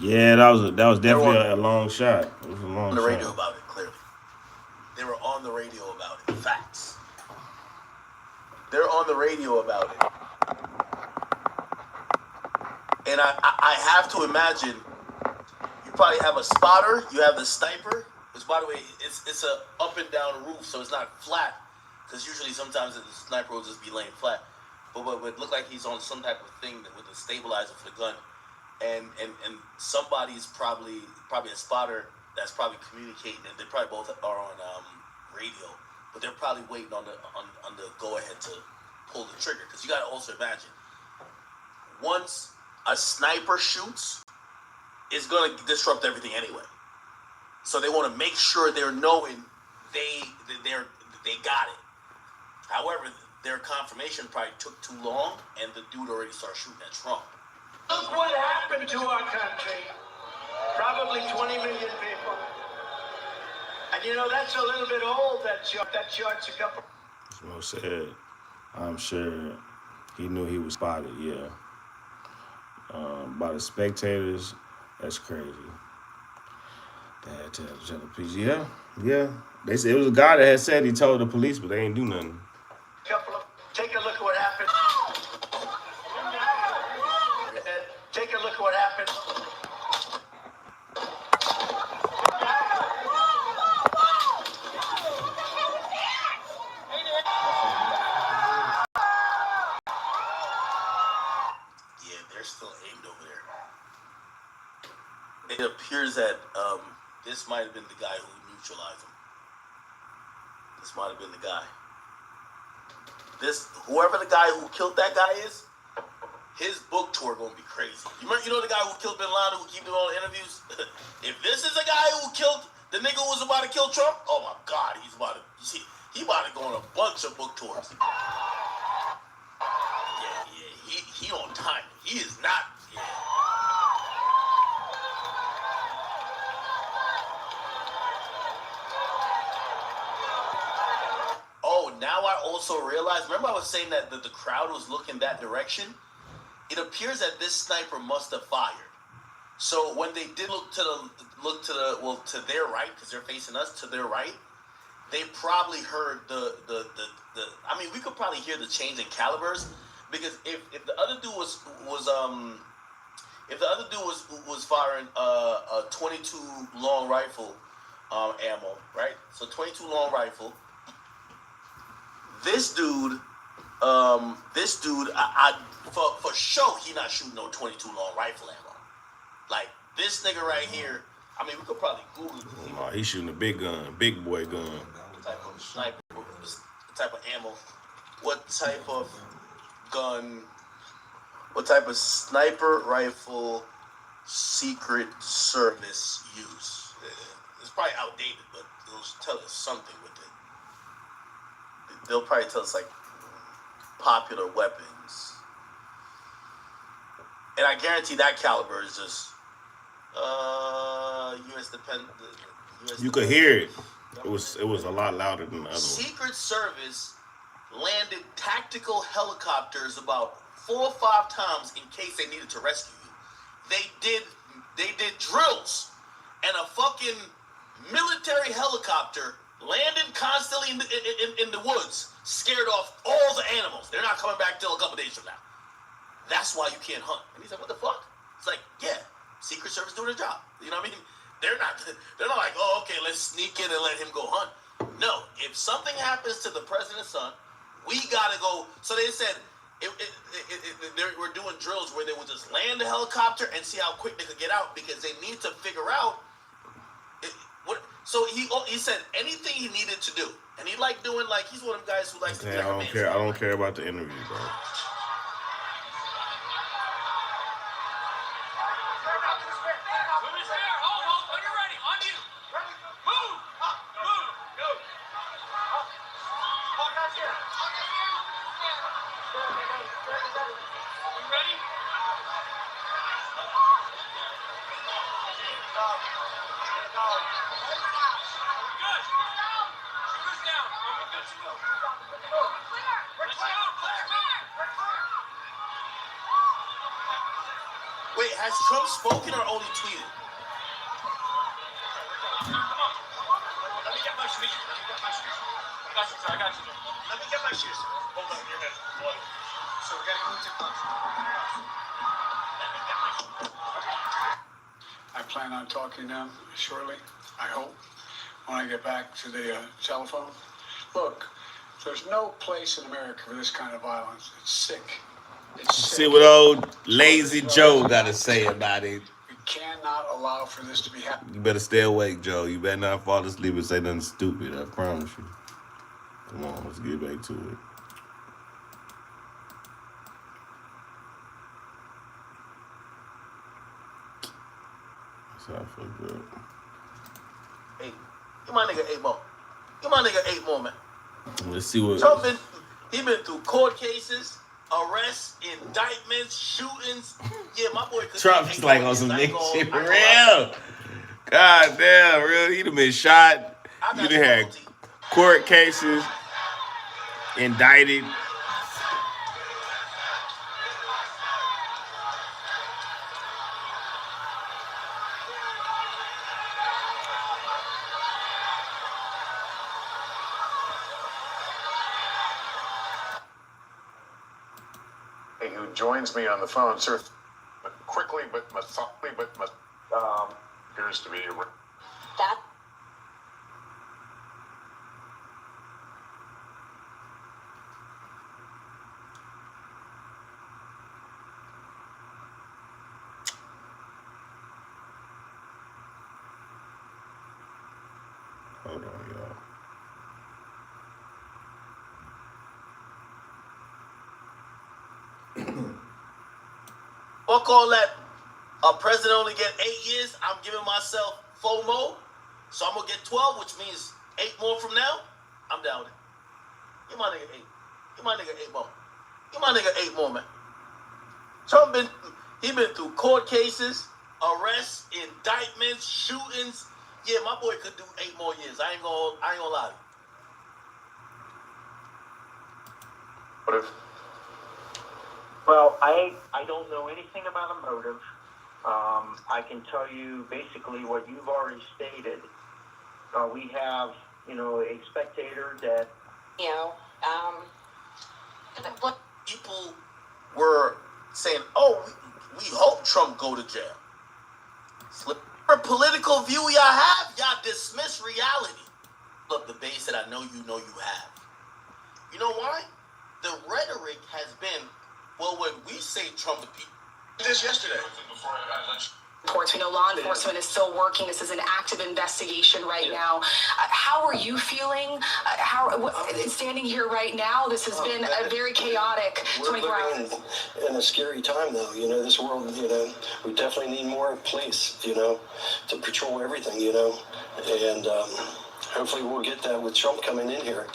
Yeah, that was definitely a long shot. It was a long On the shot. radio about it, clearly. They were on the radio about it. Facts. They're on the radio about it. And I have to imagine you probably have a spotter, you have the sniper, which by the way, it's a up and down roof, so it's not flat. Because usually sometimes the sniper will just be laying flat. But it looked like he's on some type of thing with a stabilizer for the gun. And somebody's probably a spotter that's probably communicating, and they probably both are on radio, but they're probably waiting on the go ahead to pull the trigger. Because you got to also imagine, once a sniper shoots, it's gonna disrupt everything anyway. So they want to make sure they're knowing they got it. However, their confirmation probably took too long, and the dude already started shooting at Trump. Look what happened to our country. Probably 20 million people. And you know, that's a little bit old, that chart's a couple. As Mo said, I'm sure he knew he was spotted, yeah. By the spectators, that's crazy. They had to tell the police. Yeah. They said it was a guy that had said he told the police, but they ain't do nothing. Take a look at what happened. Take a look at what happened. Yeah, they're still aimed over there. It appears that this might have been the guy who neutralized him. This might have been the guy. Whoever the guy who killed that guy is, his book tour gonna be crazy. You know the guy who killed Bin Laden, who keep doing all the interviews? If this is a guy who killed the nigga who was about to kill Trump, oh my God, he about to go on a bunch of book tours. Yeah, he on time. He is not. Yeah. Oh, now I also realize. Remember, I was saying that the crowd was looking that direction. It appears that this sniper must have fired. So when they did look to their right, because they're facing us, to their right, they probably heard the I mean, we could probably hear the change in calibers, because if the other dude was firing a 22 long rifle ammo, right? So 22 long rifle. This dude, I for sure he not shooting no 22 long rifle ammo. Like this nigga right here. I mean, we could probably Google. Oh, he's shooting a big gun, big boy gun. What type of sniper? What type of ammo? What type of gun? What type of sniper rifle Secret Service use? It's probably outdated, but it'll tell us something with it. They'll probably tell us like popular weapons, and I guarantee that caliber is just U.S. dependent. You could hear it. It was a lot louder than the other one. Secret Service landed tactical helicopters about 4 or 5 times in case they needed to rescue you. They did drills, and a fucking military helicopter landed constantly in the woods, scared off all the animals. They're not coming back till a couple days from now. That's why you can't hunt. And he's like, what the fuck? It's like, yeah, Secret Service doing their job. You know what I mean? They're not like, oh, okay, let's sneak in and let him go hunt. No, if something happens to the president's son, we gotta go. So they said we're doing drills where they would just land the helicopter and see how quick they could get out, because they need to figure out what. So he said anything he needed to do, and he liked doing, like, he's one of them guys who likes to be like a man. I don't care about the interview, bro. has Trump spoken or only tweeted? Let me get my shoes. I got you, sir. Let me get my shoes. Hold on, your head. Bloody. So we're gonna move to punch. I plan on talking to them shortly, I hope, when I get back to the telephone. Look, there's no place in America for this kind of violence. It's sick. It's sick. See what old lazy Joe got to say about it. We cannot allow for this to be happening. You better stay awake, Joe. You better not fall asleep and say nothing stupid. I promise you. Come on, let's get back to it. That's how I fucked up. Hey, give my nigga 8 more. Give my nigga 8 more, man. Let's see what. Trump he been through court cases, arrests, indictments, shootings. Yeah, my boy. Trump's like on some nigga shit for real. God damn, real. He done been shot. You done had court cases, indicted. Who joins me on the phone, sir? Quickly but methodically, appears to be That Hold on, y'all. Fuck all that. A president only get 8 years. I'm giving myself FOMO, so I'm gonna get 12, which means 8 more from now. I'm down with it. Give my nigga 8. Give my nigga 8 more. Give my nigga 8 more, man. Trump been through court cases, arrests, indictments, shootings. Yeah, my boy could do 8 more years. I ain't gonna lie to you. What if? Well, I don't know anything about a motive. I can tell you basically what you've already stated. We have, a spectator that, people were saying, "Oh, we hope Trump go to jail." Whatever political view y'all have, y'all dismiss reality. Look, the base that I know you have. You know why? The rhetoric has been, well, when we say Trump, the people did this yesterday. Reports. We know law enforcement is still working. This is an active investigation right now. How are you feeling? Standing here right now, this has been a very chaotic 24 hours. In a scary time, though. This world, we definitely need more police, to patrol everything, and hopefully we'll get that with Trump coming in here.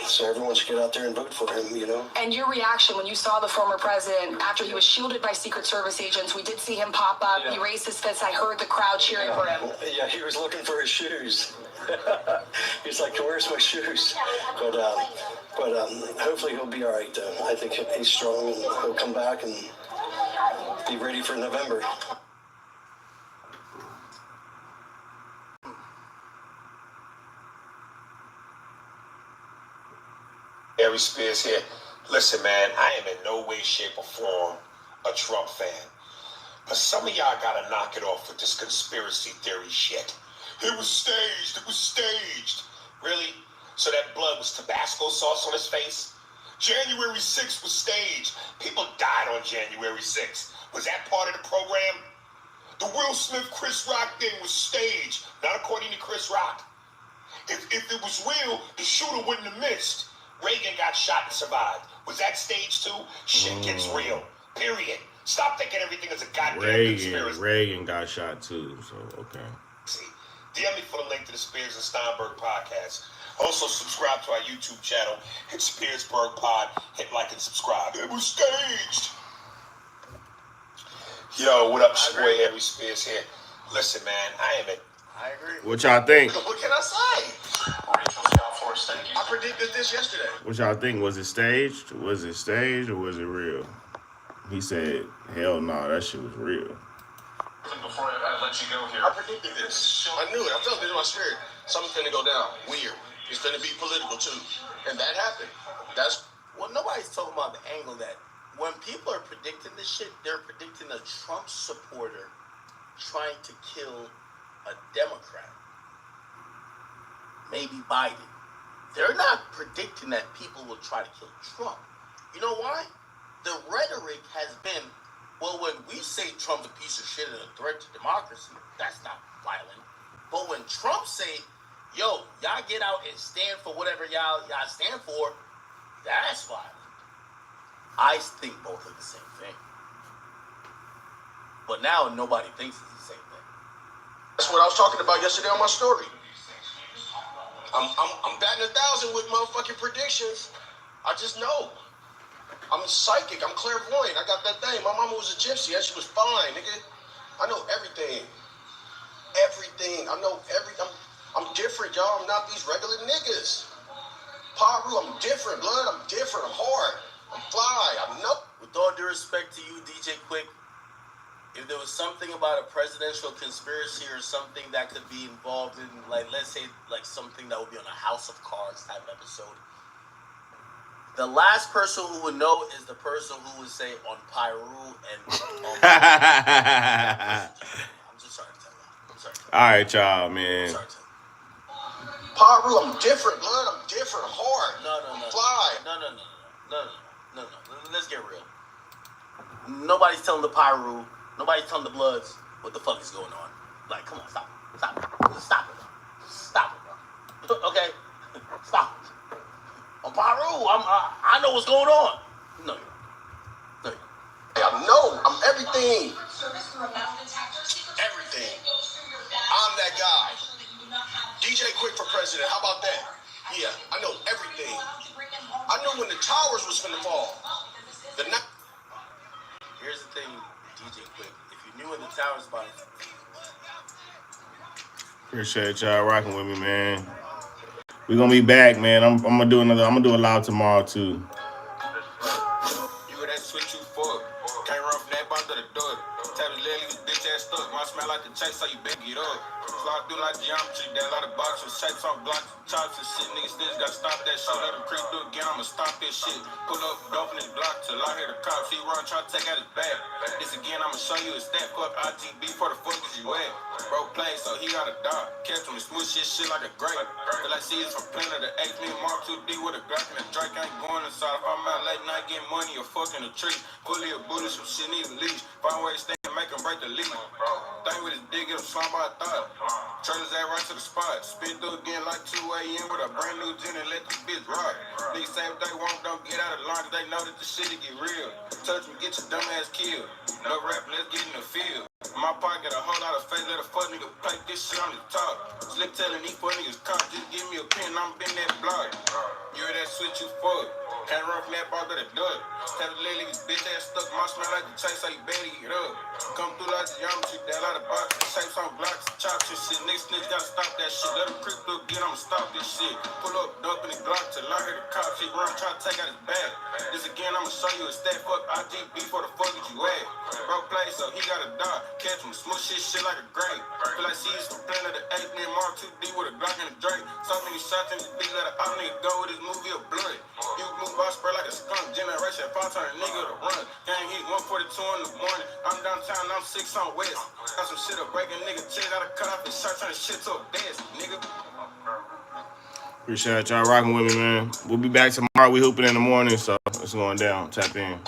So everyone should get out there and vote for him, And your reaction when you saw the former president, after he was shielded by Secret Service agents, we did see him pop up, He raised his fist, I heard the crowd cheering for him. Yeah, he was looking for his shoes. He's like, where's my shoes? But hopefully he'll be all right, though. I think he's strong, and he'll come back and be ready for November. Harry Spears here. Listen, man, I am in no way, shape, or form a Trump fan. But some of y'all gotta knock it off with this conspiracy theory shit. It was staged. It was staged. Really? So that blood was Tabasco sauce on his face? January 6th was staged. People died on January 6th. Was that part of the program? The Will Smith Chris Rock thing was staged, not according to Chris Rock. If it was real, the shooter wouldn't have missed. Reagan got shot and survived. Was that stage 2? Shit gets real. Period. Stop thinking everything is a goddamn conspiracy. Reagan got shot too, so okay. DM me for the link to the Spears and Steinberg podcast. Also subscribe to our YouTube channel. Hit Spearsburg Pod. Hit like and subscribe. It was staged. Yo, what up, boy? Harry Spears here. Listen, man, I agree. What y'all think? What can I say? I predicted this yesterday. What y'all think? Was it staged? Was it staged or was it real? He said, hell no, that shit was real. Before I let you go here, I predicted this. I knew it. I felt it in my spirit. Something's gonna go down. Weird. It's gonna be political too, and that happened. That's Well, nobody's talking about the angle that when people are predicting this shit, they're predicting a Trump supporter trying to kill a Democrat, maybe Biden. They're not predicting that people will try to kill Trump. You know why? The rhetoric has been, well, when we say Trump's a piece of shit and a threat to democracy, that's not violent. But when Trump say, yo, y'all get out and stand for whatever y'all stand for, that's violent. I think both are the same thing. But now nobody thinks it's the same thing. That's what I was talking about yesterday on my story. I'm batting 1,000 with motherfucking predictions. I just know. I'm psychic. I'm clairvoyant. I got that thing. My mama was a gypsy and she was fine, nigga. I know everything. Everything. I know I'm different, y'all. I'm not these regular niggas. Paru, I'm different, blood. I'm different. I'm hard. I'm fly. I'm no. With all due respect to you, DJ Quick, if there was something about a presidential conspiracy or something that could be involved in, like, let's say, like something that would be on a House of Cards type episode, the last person who would know is the person who would say on Pyru and on I'm just sorry to tell you. I'm sorry. All right, y'all, man. I'm sorry to tell you. Paru, I'm different, blood. I'm different. I'm hard. No. Fly. No. Let's get real. Nobody's telling the Pyru, nobody's telling the Bloods what the fuck is going on. Like, come on, stop it, bro. Okay? Stop it. On Pyru, I know what's going on. No. I know. I'm everything. Everything. I'm that guy. DJ Quick for president. How about that? Yeah, I know everything. I knew when the towers was finna fall. Here's the thing, DJ Quick. If you knew when the towers about it. Appreciate y'all rocking with me, man. We're gonna be back, man. I'm gonna do a live tomorrow too. You were that switch you fuck. Can't run from that bottom to the door. Tell the lady was bitch ass stuck. My smell like the chase, so you better get up. Slide through like geometry, that lot of boxes, shapes on blocks, chops and shit. Niggas still gotta stop that shit. Let him creep through again, I'ma stop this shit. Pull up, dump in his block till I hear the cops. He run, try to take out his back. This again, I'ma show you his step up. IGB for the fuck is you at? Bro play, so he got a dog. Catch him and smoosh his shit like a grape. Feel like see it's from Planet the 8 million Mark 2D with a Glock and a Drake. Ain't going inside. If I'm out late night getting money or fucking a tree. Fully a booty, some shit need a leash. Find where he stay and make him break the leash. Thing with his dick, get him slime by a thought. Turn his ass right to the spot. Spin through again like 2 a.m. with a brand new gin and let this bitch rock. Niggas say if they won't, don't get out of line. They know that the shit get real. Touch me, get your dumb ass killed. No rap, let's get in the field. My pocket a whole lot of face, let a fuck nigga play this shit on the top. Slick telling these fuck niggas cop, just give me a pen, I'm been that block. You hear that switch, you fuck. Can't run from that ball to the duck. Tell the lady this bitch ass stuck, my smell like the chase, so you better get up. Come through like the geometry, that lot of boxes, shapes on blocks, chops and shit. Niggas snitch gotta stop that shit. Let him creep through again, I'ma stop this shit. Pull up, dump in his block till I hear the cops. He run, try to take out his bag. This again, I'ma show you a stat. Fuck IGB for the fuck is you at? Bro play, so he got a dog. Catch him, smush his shit like a grape. Feel like she's from Planet the 8 million Mark 2D with a Glock and a Drake. So many shots in this bitch, let a op nigga go with his movie of blood. You move, I spray like a skunk. Generation 5 turn a nigga to run. Gang heat 142 in the morning. I'm downtown, I'm 6 on West. Got some shit up breaking nigga chest. Gotta cut off his shirt, turn shit to a desk, nigga. Appreciate y'all rocking with me, man. We'll be back tomorrow. We hooping in the morning, so it's going down. Tap in.